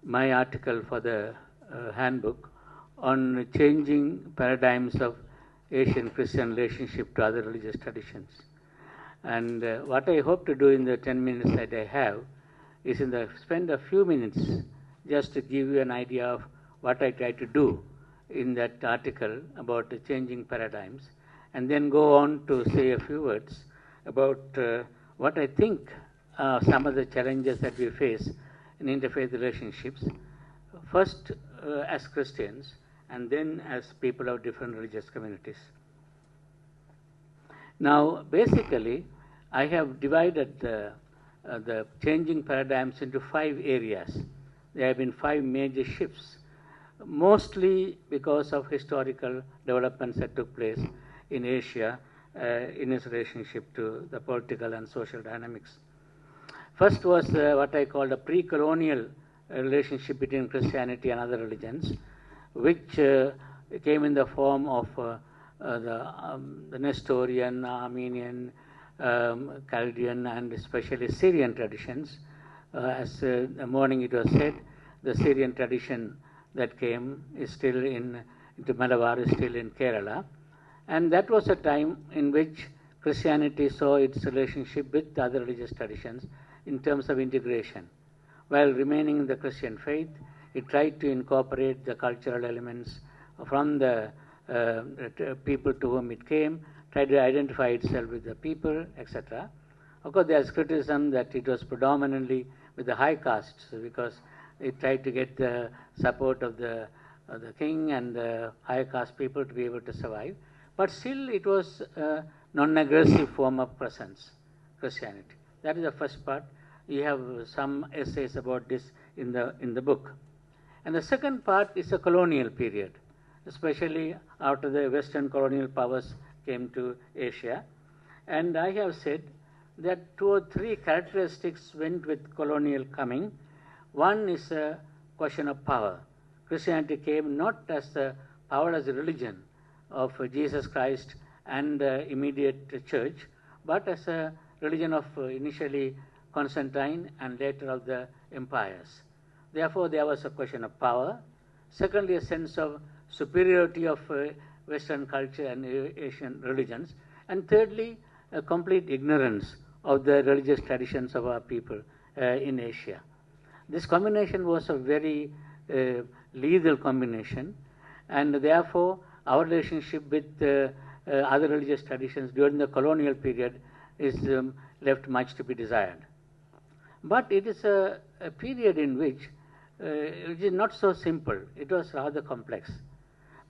my article for the handbook on changing paradigms of Asian Christian relationship to other religious traditions. And what I hope to do in the 10 minutes that I have is spend a few minutes just to give you an idea of what I try to do in that article about the changing paradigms, and then go on to say a few words about what I think are some of the challenges that we face in interfaith relationships, first as Christians, and then as people of different religious communities. Now, basically, I have divided the changing paradigms into 5 areas. There have been 5 major shifts, mostly because of historical developments that took place in Asia in its relationship to the political and social dynamics. First was what I call the pre-colonial relationship between Christianity and other religions, which came in the form of the Nestorian, Armenian, Chaldean, and especially Syrian traditions. As the morning it was said, the Syrian tradition that came is still into Malabar, is still in Kerala. And that was a time in which Christianity saw its relationship with other religious traditions in terms of integration. While remaining in the Christian faith, it tried to incorporate the cultural elements from the people to whom it came, tried to identify itself with the people, etc. Of course, there's criticism that it was predominantly with the high castes because it tried to get the support of the king and the high caste people to be able to survive. But still, it was a non-aggressive form of presence, Christianity. That is the first part. You have some essays about this in the book. And the second part is the colonial period, especially after the Western colonial powers came to Asia. And I have said that 2 or 3 characteristics went with colonial coming. One is a question of power. Christianity came not as the power as a religion of Jesus Christ and the immediate church, but as a religion of initially Constantine and later of the empires. Therefore, there was a question of power. Secondly, a sense of superiority of Western culture and Asian religions. And thirdly, a complete ignorance of the religious traditions of our people in Asia. This combination was a very lethal combination, and therefore our relationship with other religious traditions during the colonial period is left much to be desired. But it is a period in which it is not so simple. It was rather complex.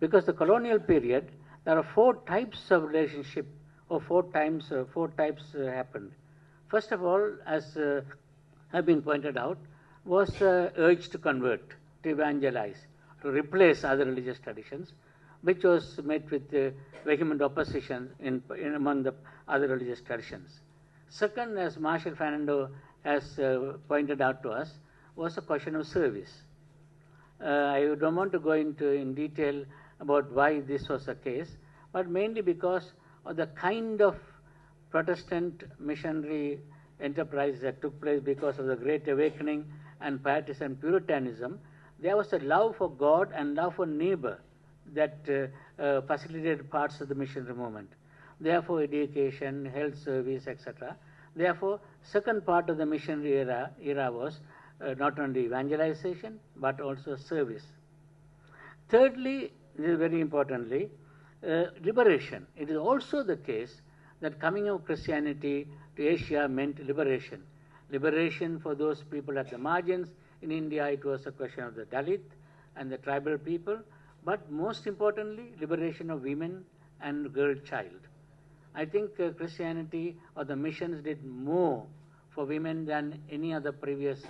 Because the colonial period, there are 4 types of relationship, or 4 types happened. First of all, as have been pointed out, was urge to convert, to evangelize, to replace other religious traditions, which was met with vehement opposition among the other religious traditions. Second, as Marshall Fernando has pointed out to us, was a question of service. I don't want to go into in detail about why this was the case, but mainly because of the kind of Protestant missionary enterprise that took place because of the Great Awakening and Pietism and Puritanism. There was a love for God and love for neighbor that facilitated parts of the missionary movement. Therefore, education, health service, etc. Therefore, second part of the missionary era was not only evangelization but also service. Thirdly, this is very importantly, liberation. It is also the case that coming of Christianity to Asia meant liberation. Liberation for those people at the margins. In India, it was a question of the Dalit and the tribal people, but most importantly, liberation of women and girl child. I think Christianity or the missions did more for women than any other previous,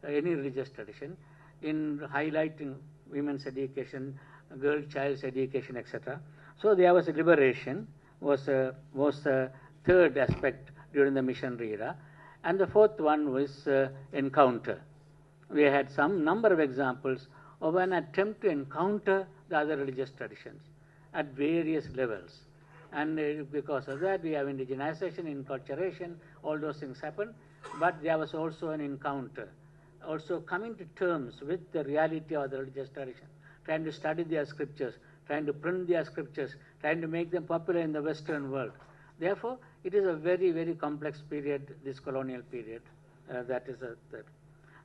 any religious tradition in highlighting women's education, girl child's education, etc. So there was a liberation, was the third aspect during the missionary era. And the fourth one was encounter. We had some number of examples of an attempt to encounter the other religious traditions at various levels. And because of that, we have indigenization, enculturation, all those things happen. But there was also an encounter, also coming to terms with the reality of the religious tradition, trying to study their scriptures, trying to print their scriptures, trying to make them popular in the Western world. Therefore, it is a very, very complex period, this colonial period. That is a third.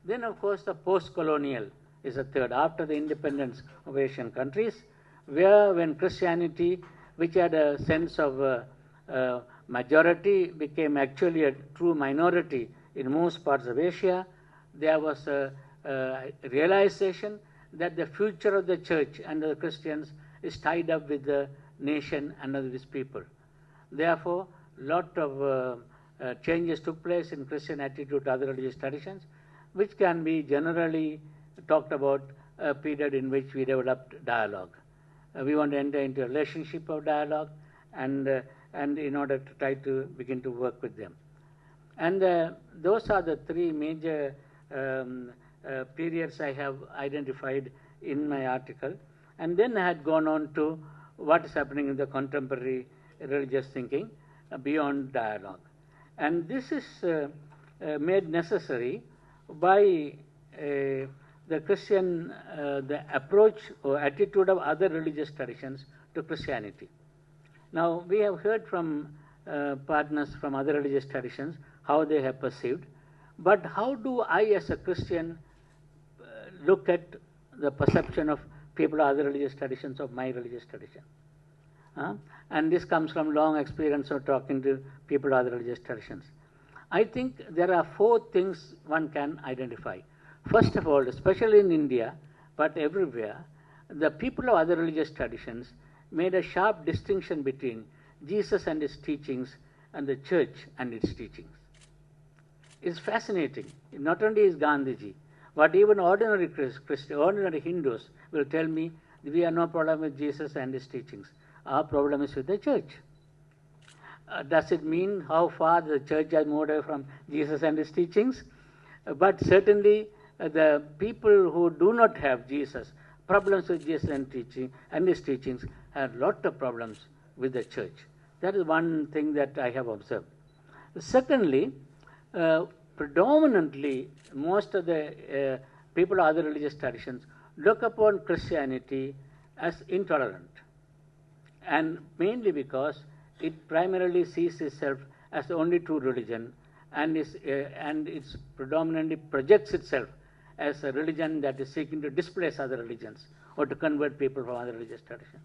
Then, of course, the post-colonial is a third, after the independence of Asian countries, where when Christianity, which had a sense of majority, became actually a true minority in most parts of Asia, there was a realization that the future of the church and the Christians is tied up with the nation and with its people. Therefore, a lot of changes took place in Christian attitude to other religious traditions, which can be generally talked about a period in which we developed dialogue. We want to enter into a relationship of dialogue, and in order to try to begin to work with them. And those are the three major periods I have identified in my article. And then I had gone on to what is happening in the contemporary religious thinking beyond dialogue. And this is made necessary by the Christian, the approach or attitude of other religious traditions to Christianity. Now, we have heard from partners from other religious traditions how they have perceived, but how do I as a Christian look at the perception of people of other religious traditions of my religious tradition? And this comes from long experience of talking to people of other religious traditions. I think there are four things one can identify. First of all, especially in India, but everywhere, the people of other religious traditions made a sharp distinction between Jesus and his teachings and the church and its teachings. It's fascinating. Not only is Gandhiji, but even ordinary ordinary Hindus will tell me we have no problem with Jesus and his teachings. Our problem is with the church. Does it mean how far the church has moved away from Jesus and his teachings? But certainly the people who do not have Jesus, problems with Jesus and teaching and his teachings, have a lot of problems with the church. That is one thing that I have observed. Secondly, predominantly most of the people of other religious traditions look upon Christianity as intolerant, and mainly because it primarily sees itself as the only true religion, and it's predominantly projects itself as a religion that is seeking to displace other religions or to convert people from other religious traditions.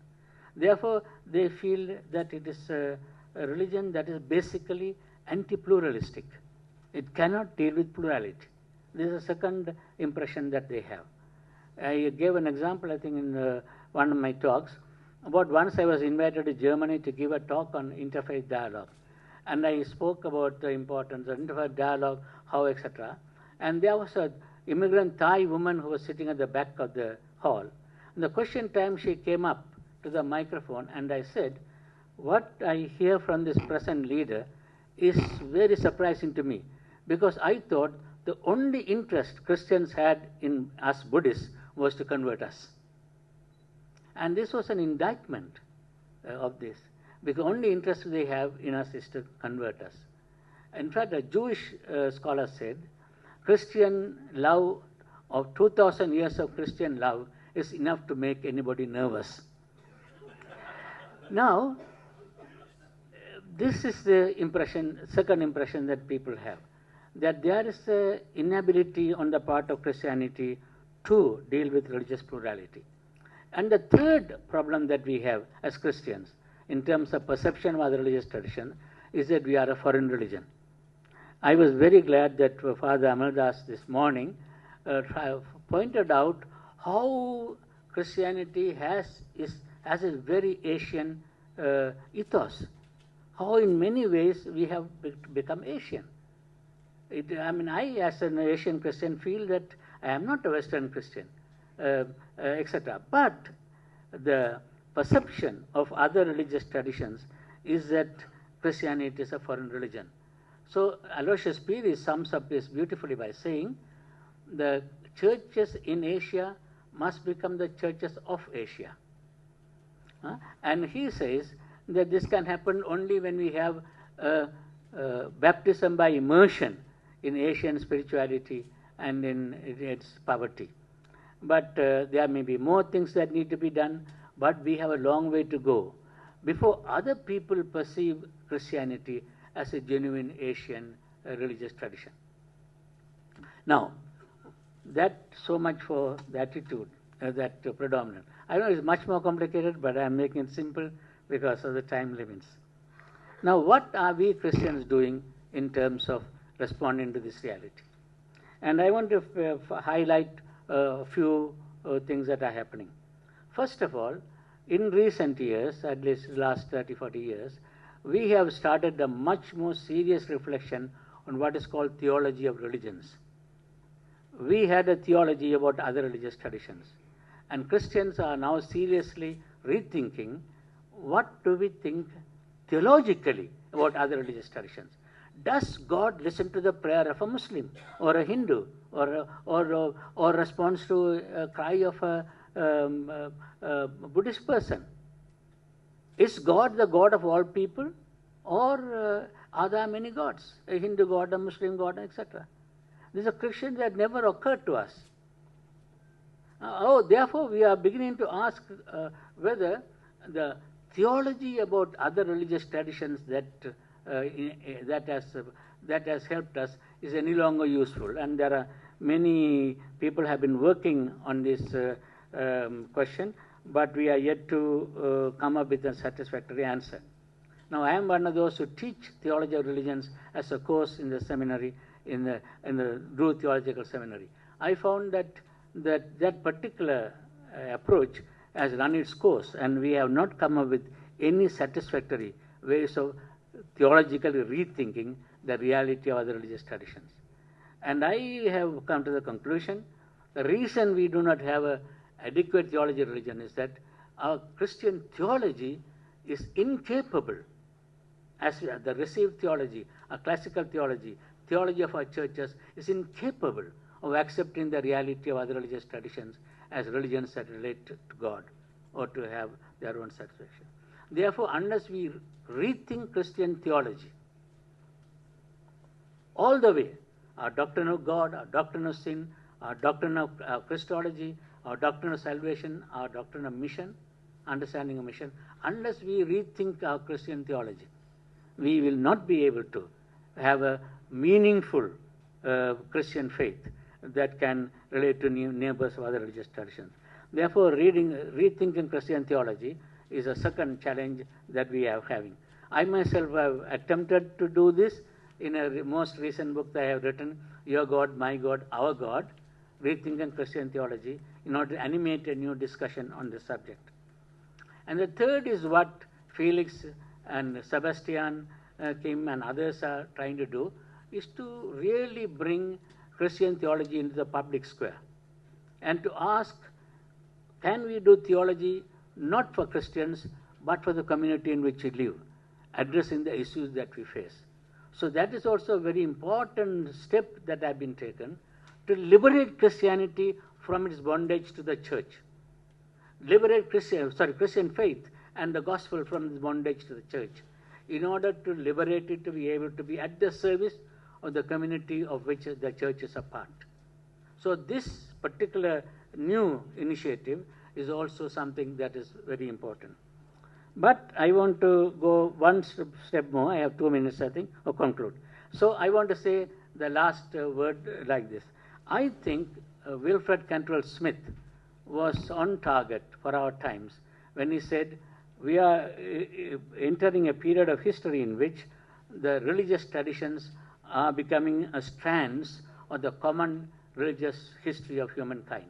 Therefore, they feel that it is a religion that is basically anti-pluralistic. It cannot deal with plurality. This is a second impression that they have. I gave an example, I think, in one of my talks, about once I was invited to Germany to give a talk on interfaith dialogue. And I spoke about the importance of interfaith dialogue, how, etc. And there was an immigrant Thai woman who was sitting at the back of the hall. And the question time she came up to the microphone, and I said, what I hear from this present leader is very surprising to me, because I thought the only interest Christians had in us Buddhists was to convert us. And this was an indictment of this, because the only interest they have in us is to convert us. In fact, a Jewish scholar said, Christian love of 2,000 years of Christian love is enough to make anybody nervous. Now, this is the impression, second impression that people have, that there is an inability on the part of Christianity to deal with religious plurality. And the third problem that we have as Christians in terms of perception of other religious tradition is that we are a foreign religion. I was very glad that Father Amaldas this morning pointed out how Christianity has a very Asian ethos, how in many ways we have become Asian. I as an Asian Christian feel that I am not a Western Christian, etc. But the perception of other religious traditions is that Christianity is a foreign religion. So Aloysius Piri sums up this beautifully by saying the churches in Asia must become the churches of Asia. And he says that this can happen only when we have baptism by immersion in Asian spirituality and in its poverty. But there may be more things that need to be done, but we have a long way to go before other people perceive Christianity as a genuine Asian religious tradition. Now, that so much for the attitude, that predominant. I know it's much more complicated, but I'm making it simple because of the time limits. Now, what are we Christians doing in terms of responding to this reality? And I want to highlight a few things that are happening. First of all, in recent years, at least the last 30, 40 years, we have started a much more serious reflection on what is called theology of religions. We had a theology about other religious traditions, and Christians are now seriously rethinking what do we think theologically about other religious traditions. Does God listen to the prayer of a Muslim or a Hindu or responds to a cry of a Buddhist person? Is God the God of all people, or are there many gods? A Hindu god, a Muslim god, etc. This is a question that never occurred to us. Therefore, we are beginning to ask whether the theology about other religious traditions that has helped us is any longer useful. And there are many people have been working on this question, but we are yet to come up with a satisfactory answer. Now, I am one of those who teach theology of religions as a course in the seminary, in the Drew Theological Seminary. I found that particular approach has run its course, and we have not come up with any satisfactory ways of theologically rethinking the reality of other religious traditions. And I have come to the conclusion the reason we do not have an adequate theology of religion is that our Christian theology is incapable, as the received theology, our classical theology, theology of our churches is incapable of accepting the reality of other religious traditions as religions that relate to God or to have their own satisfaction. Therefore, unless we rethink Christian theology all the way, our doctrine of God, our doctrine of sin, our doctrine of Christology, our doctrine of salvation, our doctrine of mission, understanding of mission, unless we rethink our Christian theology, we will not be able to have a meaningful Christian faith that can relate to neighbors of other religious traditions. Therefore, rethinking Christian theology is a second challenge that we are having. I myself have attempted to do this in a most recent book that I have written, Your God, My God, Our God, Rethinking Christian Theology, in order to animate a new discussion on this subject. And the third is what Felix and Sebastian Kim and others are trying to do, is to really bring Christian theology into the public square and to ask, can we do theology not for Christians but for the community in which we live, addressing the issues that we face. So that is also a very important step that has been taken to liberate Christianity from its bondage to the church. Liberate Christian faith and the gospel from its bondage to the church, in order to liberate it to be able to be at the service of the community of which the church is a part. So this particular new initiative is also something that is very important. But I want to go one step more. I have 2 minutes, I think, or conclude. So I want to say the last word like this. I think Wilfred Cantwell Smith was on target for our times when he said we are entering a period of history in which the religious traditions are becoming strands of the common religious history of humankind.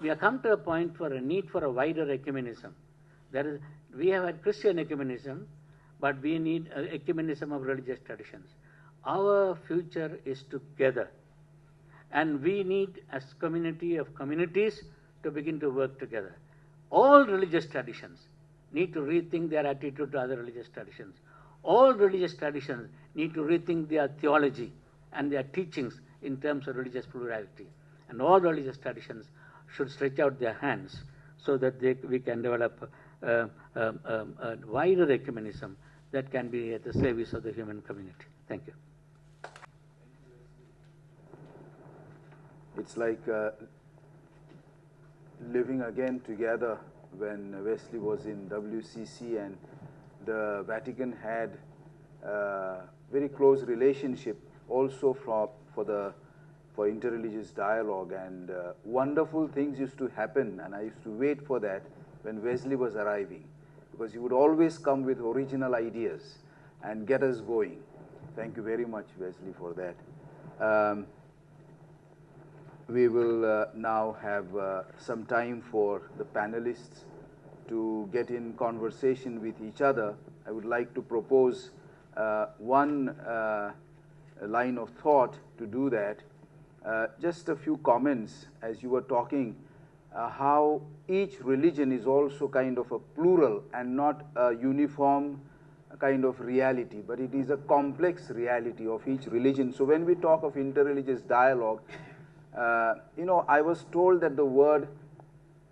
We have come to a point for a need for a wider ecumenism. We have had Christian ecumenism, but we need an ecumenism of religious traditions. Our future is together, and we need, as community of communities, to begin to work together. All religious traditions need to rethink their attitude to other religious traditions. all religious traditions need to rethink their theology and their teachings in terms of religious plurality. And all religious traditions should stretch out their hands so that we can develop a wider ecumenism that can be at the service of the human community. Thank you. It's like living again together when Wesley was in WCC and the Vatican had a very close relationship also for interreligious dialogue, and wonderful things used to happen, and I used to wait for that when Wesley was arriving, because he would always come with original ideas and get us going. Thank you very much, Wesley, for that. We will now have some time for the panelists to get in conversation with each other. I would like to propose one line of thought to do that. Just a few comments as you were talking, how each religion is also kind of a plural and not a uniform kind of reality, but it is a complex reality of each religion. So when we talk of interreligious dialogue, I was told that the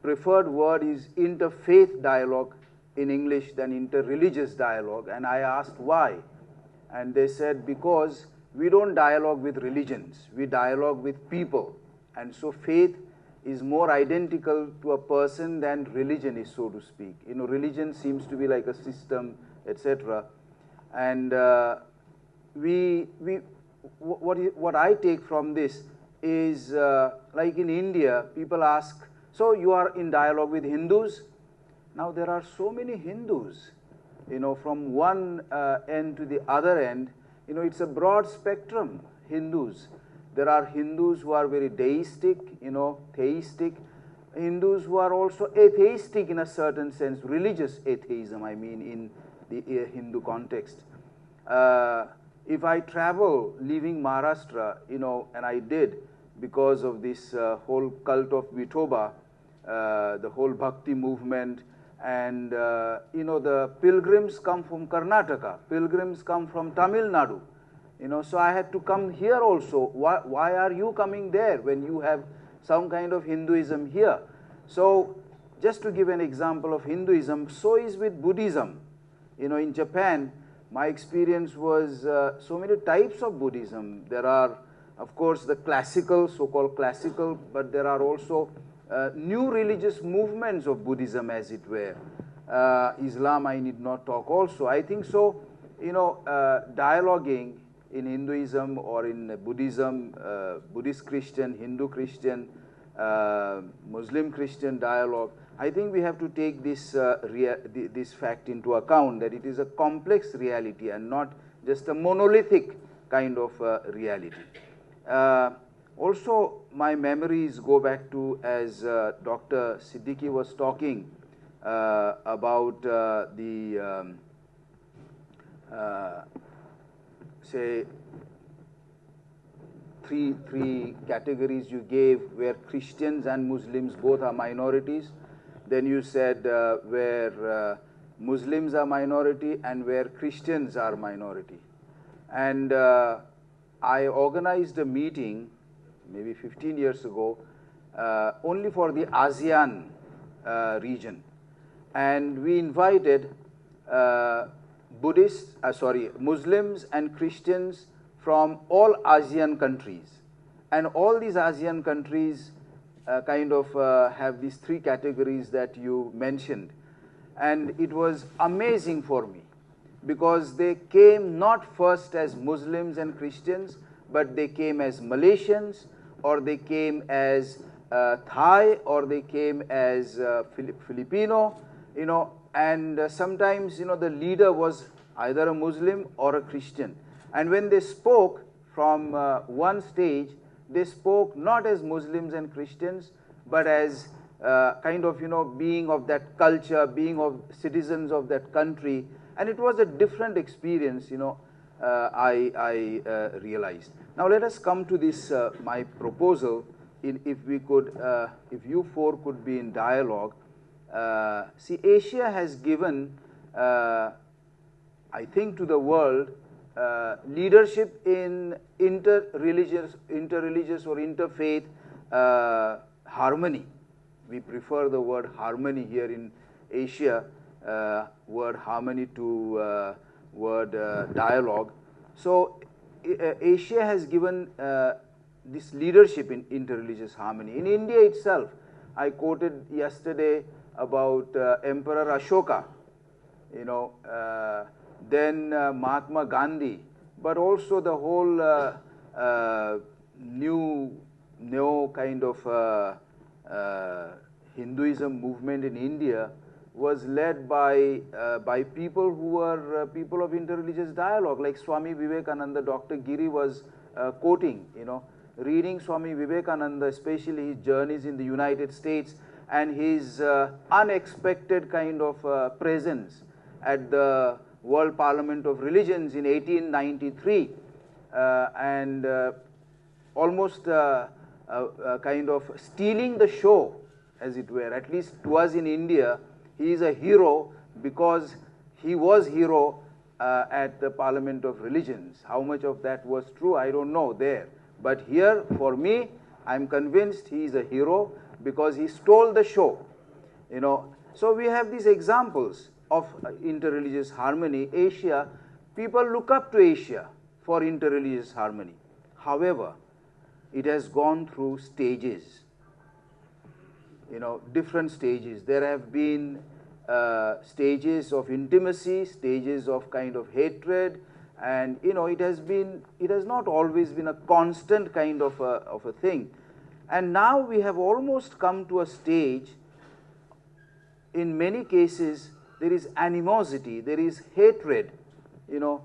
preferred word is interfaith dialogue in English than interreligious dialogue, and I asked why. And they said, because we don't dialogue with religions, we dialogue with people. And so faith is more identical to a person than religion is, so to speak. Religion seems to be like a system, etc. And what I take from this is like in India, people ask, so you are in dialogue with Hindus? Now there are so many Hindus, from one end to the other end. It's a broad spectrum, Hindus. There are Hindus who are very deistic, theistic. Hindus who are also atheistic in a certain sense, religious atheism, I mean, in the Hindu context. If I travel leaving Maharashtra, and I did, because of this whole cult of Vithoba, the whole bhakti movement, and the pilgrims come from Karnataka, pilgrims come from Tamil Nadu, so I had to come here also. Why are you coming there when you have some kind of Hinduism here? So just to give an example of Hinduism, so is with Buddhism. In Japan, my experience was so many types of Buddhism. There are, of course, the classical, so-called classical, but there are also new religious movements of Buddhism, as it were. Islam, I need not talk also. I think so, dialoguing in Hinduism or in Buddhism, Buddhist Christian, Hindu Christian, Muslim Christian dialogue, I think we have to take this, this fact into account, that it is a complex reality and not just a monolithic kind of reality. Also, my memories go back to, as Dr. Siddiqui was talking about say, three categories you gave, where Christians and Muslims both are minorities. Then you said where Muslims are minority and where Christians are minority. And I organized a meeting maybe 15 years ago only for the ASEAN region. And we invited Muslims and Christians from all ASEAN countries. And all these ASEAN countries kind of have these three categories that you mentioned. And it was amazing for me, because they came not first as Muslims and Christians, but they came as Malaysians, or they came as Thai, or they came as Filipino, and sometimes, the leader was either a Muslim or a Christian. And when they spoke from one stage, they spoke not as Muslims and Christians, but as kind of, being of that culture, being of citizens of that country. And it was a different experience, I realized. Now let us come to this, my proposal, if we could, if you four could be in dialogue. See, Asia has given I think, to the world, leadership in interreligious or interfaith harmony. We prefer the word harmony here in Asia, word harmony to word dialogue. So Asia has given this leadership in interreligious harmony. In India itself, I quoted yesterday about Emperor Ashoka, you know, then Mahatma Gandhi, but also the whole neo kind of Hinduism movement in India was led by people who were people of interreligious dialogue, like Swami Vivekananda. Dr. Giri was quoting, you know, reading Swami Vivekananda, especially his journeys in the United States and his unexpected kind of presence at the World Parliament of Religions in 1893, and almost kind of stealing the show, as it were. At least to us in India, he is a hero because he was hero at the Parliament of Religions. How much of that was true, I don't know there. But here, for me, I'm convinced he is a hero because he stole the show. You know, so we have these examples of interreligious harmony. Asia, people look up to Asia for interreligious harmony. However, it has gone through stages, you know, different stages. There have been stages of intimacy, stages of kind of hatred, and you know, it has not always been a constant kind of a thing. And now we have almost come to a stage, in many cases, there is animosity, there is hatred. You know,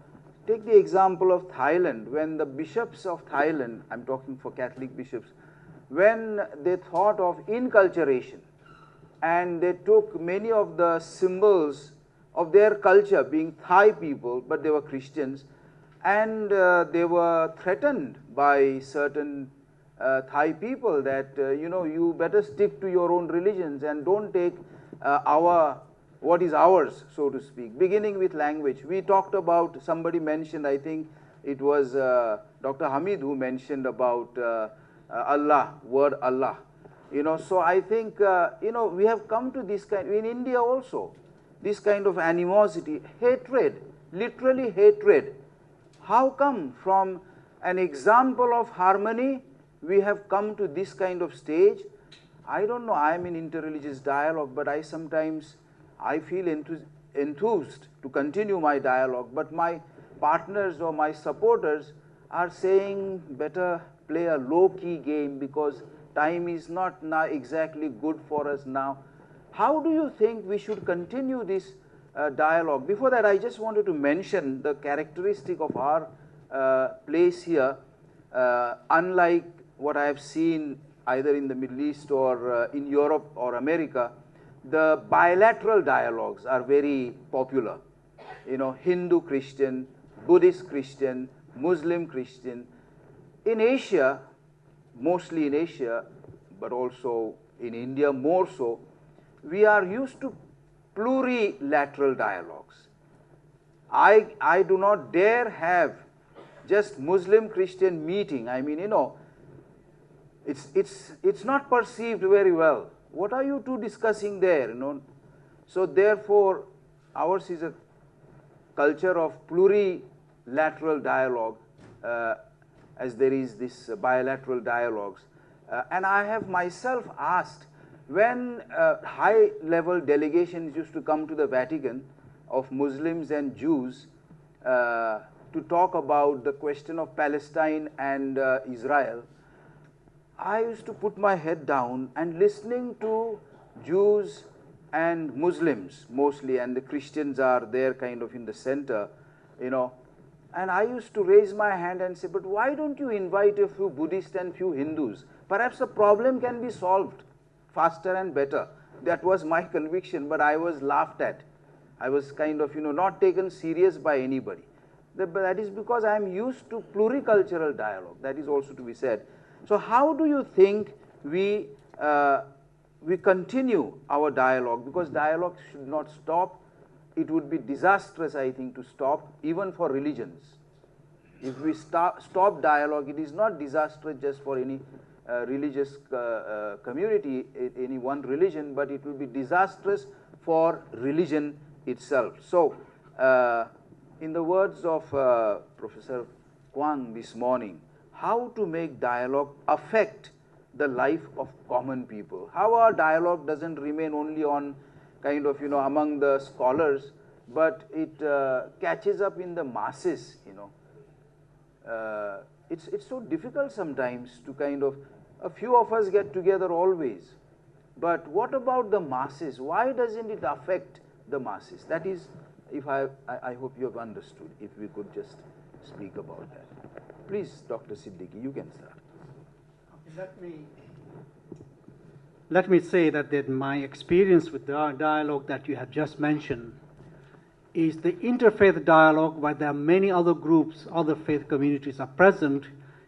take the example of Thailand. When the bishops of Thailand, I'm talking for Catholic bishops, when they thought of inculturation and they took many of the symbols of their culture, being Thai people, but they were Christians, and they were threatened by certain Thai people that, you know, you better stick to your own religions and don't take what is ours, so to speak, beginning with language. We talked about, somebody mentioned, I think it was Dr. Hamid who mentioned about Allah, word Allah. You know, so I think, you know, we have come to this kind, in India also, this kind of animosity, hatred, literally hatred. How come from an example of harmony, we have come to this kind of stage? I don't know, I am in interreligious dialogue, but I feel enthused to continue my dialogue, but my partners or my supporters are saying better play a low-key game because time is not now exactly good for us now. How do you think we should continue this dialogue? Before that, I just wanted to mention the characteristic of our place here. Unlike what I have seen either in the Middle East or in Europe or America, the bilateral dialogues are very popular. You know, Hindu Christian, Buddhist Christian, Muslim Christian. In Asia, mostly in Asia, but also in India more so, we are used to plurilateral dialogues. I do not dare have just Muslim Christian meeting. I mean, you know, it's not perceived very well. What are you two discussing there? You know, so therefore, ours is a culture of plurilateral dialogue, as there is this bilateral dialogues. And I have myself asked, when high-level delegations used to come to the Vatican of Muslims and Jews to talk about the question of Palestine and Israel, I used to put my head down and listening to Jews and Muslims mostly, and the Christians are there kind of in the center, you know, and I used to raise my hand and say, but why don't you invite a few Buddhists and few Hindus? Perhaps the problem can be solved faster and better. That was my conviction, but I was laughed at. I was kind of, you know, not taken serious by anybody. That is because I am used to pluricultural dialogue. That is also to be said. So how do you think we continue our dialogue? Because dialogue should not stop. it would be disastrous, I think, to stop, even for religions. If we stop dialogue, it is not disastrous just for any religious community, any one religion, but it will be disastrous for religion itself. So, in the words of Professor Kwang this morning, how to make dialogue affect the life of common people? How our dialogue doesn't remain only on kind of, among the scholars, but it catches up in the masses, It's so difficult sometimes to kind of, a few of us get together always, but what about the masses? Why doesn't it affect the masses? That is, if I hope you have understood, if we could just speak about that. Please, Dr. Siddiqui, you can start. Let me say that my experience with the dialogue that you have just mentioned is the interfaith dialogue, where there are many other groups, other faith communities are present,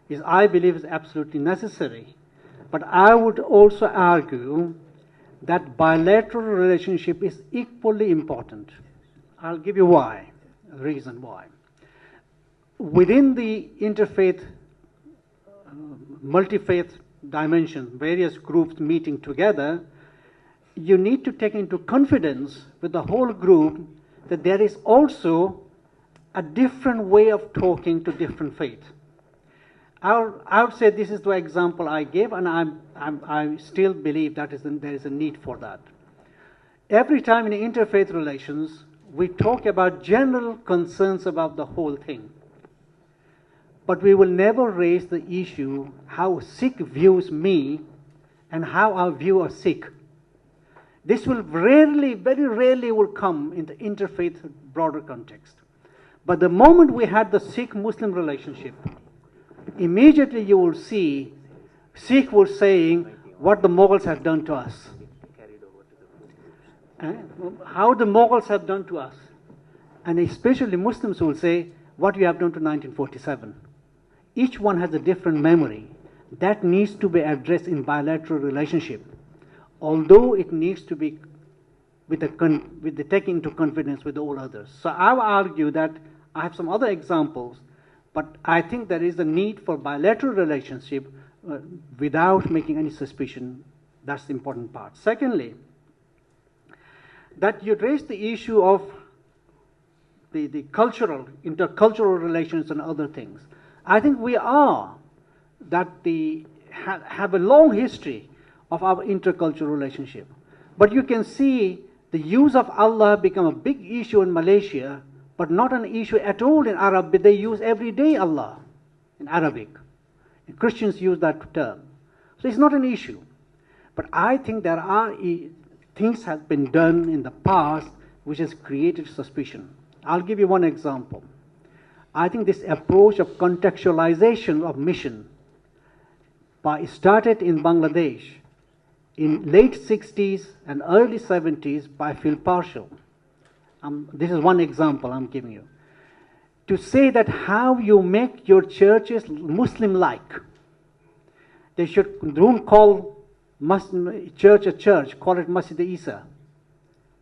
is, I believe, is absolutely necessary. But I would also argue that bilateral relationship is equally important. I'll give you why, a reason why. Within the interfaith, multi-faith dimension, various groups meeting together, you need to take into confidence with the whole group that there is also a different way of talking to different faiths. I would say this is the example I gave, and I still believe that there is a need for that. Every time in interfaith relations, we talk about general concerns about the whole thing. But we will never raise the issue how Sikh views me and how I view a Sikh. This will rarely, very rarely will come in the interfaith broader context. But the moment we had the Sikh-Muslim relationship, immediately you will see Sikh was saying what the Mughals have done to us. How the Mughals have done to us. And especially Muslims will say what we have done to 1947. Each one has a different memory. That needs to be addressed in bilateral relationship. Although it needs to be with the taking into confidence with all others. So I will argue that I have some other examples, but I think there is a need for bilateral relationship without making any suspicion. That's the important part. Secondly, that you raised the issue of the cultural, intercultural relations and other things. I think we are have a long history of our intercultural relationship. But you can see the use of Allah become a big issue in Malaysia, but not an issue at all in Arab. They use every day Allah in Arabic. And Christians use that term. So it's not an issue. But I think there are things have been done in the past which has created suspicion. I'll give you one example. I think this approach of contextualization of mission started in Bangladesh in late 60s and early 70s by Phil Parshall. This is one example I'm giving you. To say that how you make your churches Muslim-like. They don't call church a church, call it Masjid Isa.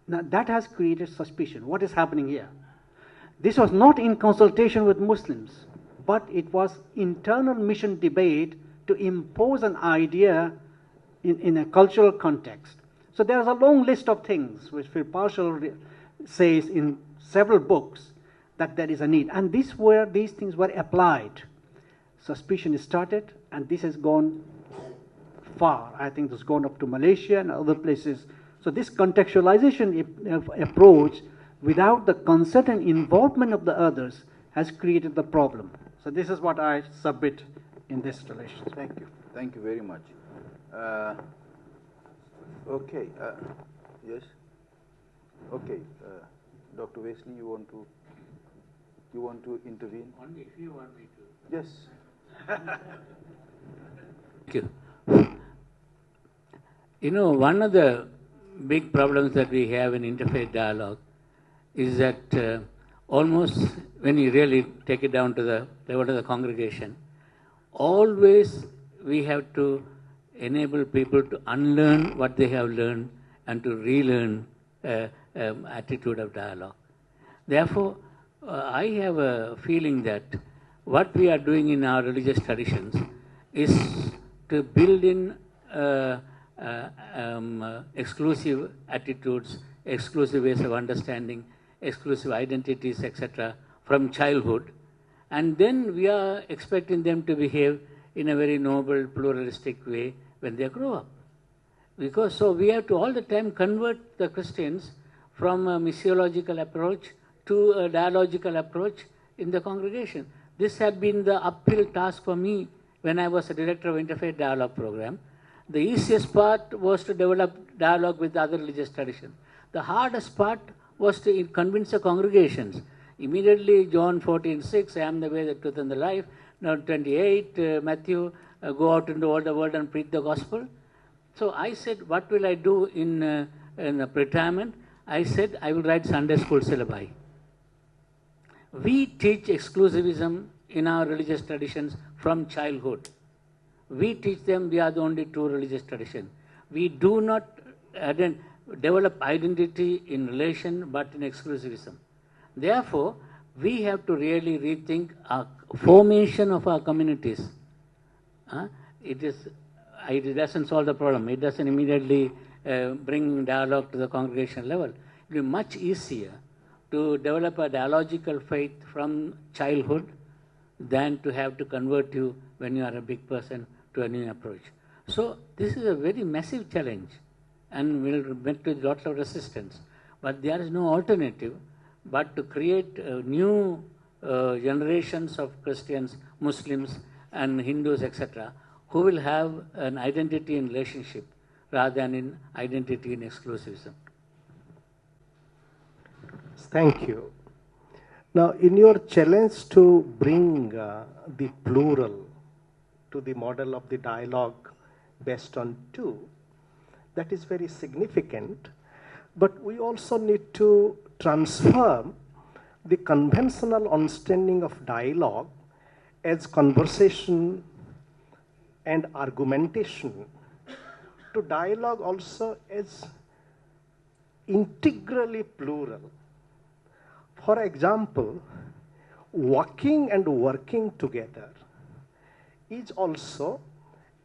Now that has created suspicion. What is happening here? This was not in consultation with Muslims, but it was internal mission debate to impose an idea in a cultural context. So there's a long list of things which Phil Parshall says in several books that there is a need. And these things were applied. Suspicion started, and this has gone far. I think it's gone up to Malaysia and other places. So this contextualization approach without the consent and involvement of the others has created the problem. So this is what I submit in this relation. Thank you. Thank you very much. Okay. Yes. Okay. Dr. Wesley, you want to intervene? Only if you want me to. Yes. Thank you. You know, one of the big problems that we have in interfaith dialogue is that almost when you really take it down to the level of the congregation, always we have to enable people to unlearn what they have learned and to relearn attitude of dialogue. Therefore, I have a feeling that what we are doing in our religious traditions is to build in exclusive attitudes, exclusive ways of understanding, exclusive identities, etc., from childhood. And then we are expecting them to behave in a very noble, pluralistic way when they grow up. Because so we have to all the time convert the Christians from a missiological approach to a dialogical approach in the congregation. This had been the uphill task for me when I was a director of Interfaith Dialogue Program. The easiest part was to develop dialogue with other religious traditions. The hardest part was to convince the congregations. Immediately, John 14:6, I am the way, the truth, and the life. Now 28, Matthew, go out into all the world and preach the gospel. So I said, what will I do in retirement? I said, I will write Sunday school syllabi. We teach exclusivism in our religious traditions from childhood. We teach them we are the only true religious tradition. We do not develop identity in relation but in exclusivism. Therefore, we have to really rethink our formation of our communities. It doesn't solve the problem. It doesn't immediately bring dialogue to the congregational level. It will be much easier to develop a dialogical faith from childhood than to have to convert you when you are a big person to a new approach. So this is a very massive challenge and will meet with lots of resistance. But there is no alternative but to create new generations of Christians, Muslims and Hindus, etc., who will have an identity in relationship rather than in identity in exclusivism. Thank you. Now, in your challenge to bring the plural to the model of the dialogue based on two, that is very significant. But we also need to transform the conventional understanding of dialogue as conversation and argumentation to dialogue also as integrally plural. For example, walking and working together is also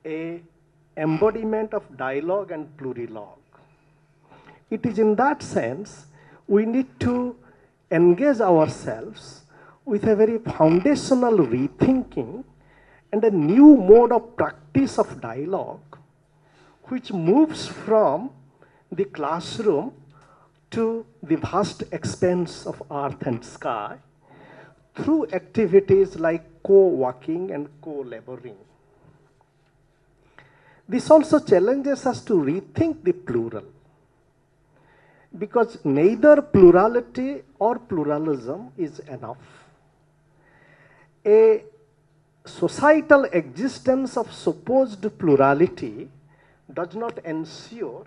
an embodiment of dialogue and plurilogue. It is in that sense we need to engage ourselves with a very foundational rethinking and a new mode of practice of dialogue which moves from the classroom to the vast expanse of earth and sky through activities like co-working and co-laboring. This also challenges us to rethink the plural, because neither plurality or pluralism is enough. A societal existence of supposed plurality does not ensure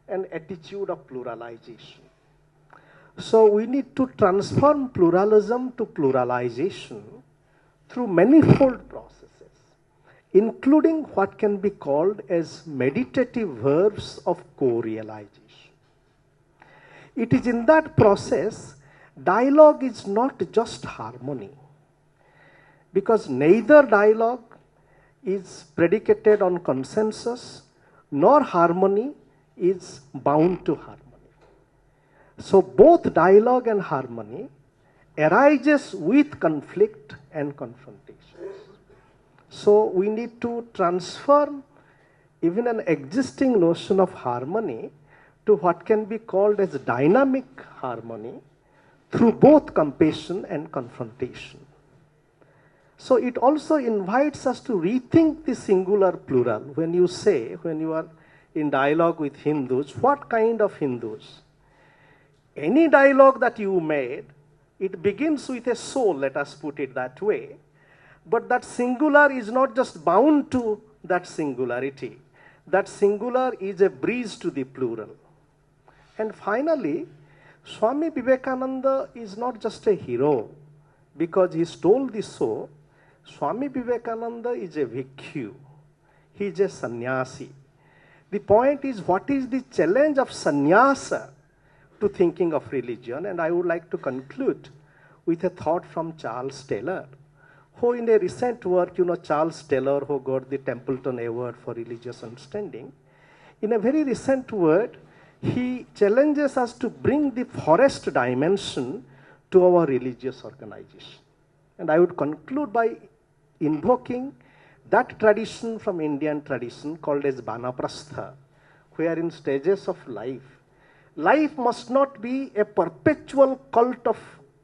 an attitude of pluralization. So we need to transform pluralism to pluralization through manifold processes, including what can be called as meditative verbs of co-realization. It is in that process, dialogue is not just harmony, because neither dialogue is predicated on consensus, nor harmony is bound to harmony. So both dialogue and harmony arises with conflict and confrontations. So we need to transform even an existing notion of harmony to what can be called as dynamic harmony through both compassion and confrontation. So it also invites us to rethink the singular plural. When you say, when you are in dialogue with Hindus, what kind of Hindus? Any dialogue that you made, it begins with a soul, let us put it that way. But that singular is not just bound to that singularity. That singular is a breeze to the plural. And finally, Swami Vivekananda is not just a hero because he stole the soul. Swami Vivekananda is a bhikkhu. He is a sannyasi. The point is, what is the challenge of sannyasa to thinking of religion. And I would like to conclude with a thought from Charles Taylor, who in a recent work, Charles Taylor, who got the Templeton Award for Religious Understanding, in a very recent word, he challenges us to bring the forest dimension to our religious organization. And I would conclude by invoking that tradition from Indian tradition called as Vanaprastha, where in stages of life, life must not be a perpetual cult of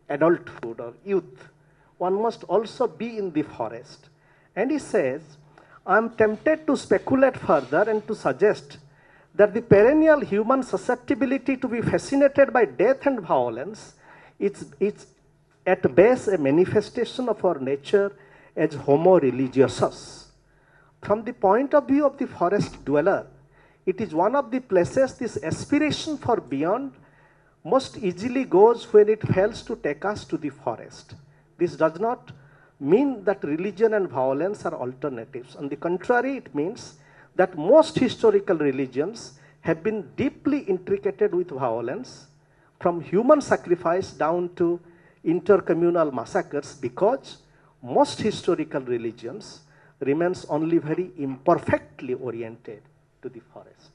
adulthood or youth. One must also be in the forest. And he says, I am tempted to speculate further and to suggest that the perennial human susceptibility to be fascinated by death and violence is at base a manifestation of our nature as homo religiosus. From the point of view of the forest dweller, it is one of the places this aspiration for beyond most easily goes when it fails to take us to the forest. This does not mean that religion and violence are alternatives. On the contrary, it means that most historical religions have been deeply intricated with violence, from human sacrifice down to intercommunal massacres, because most historical religions remains only very imperfectly oriented to the forest.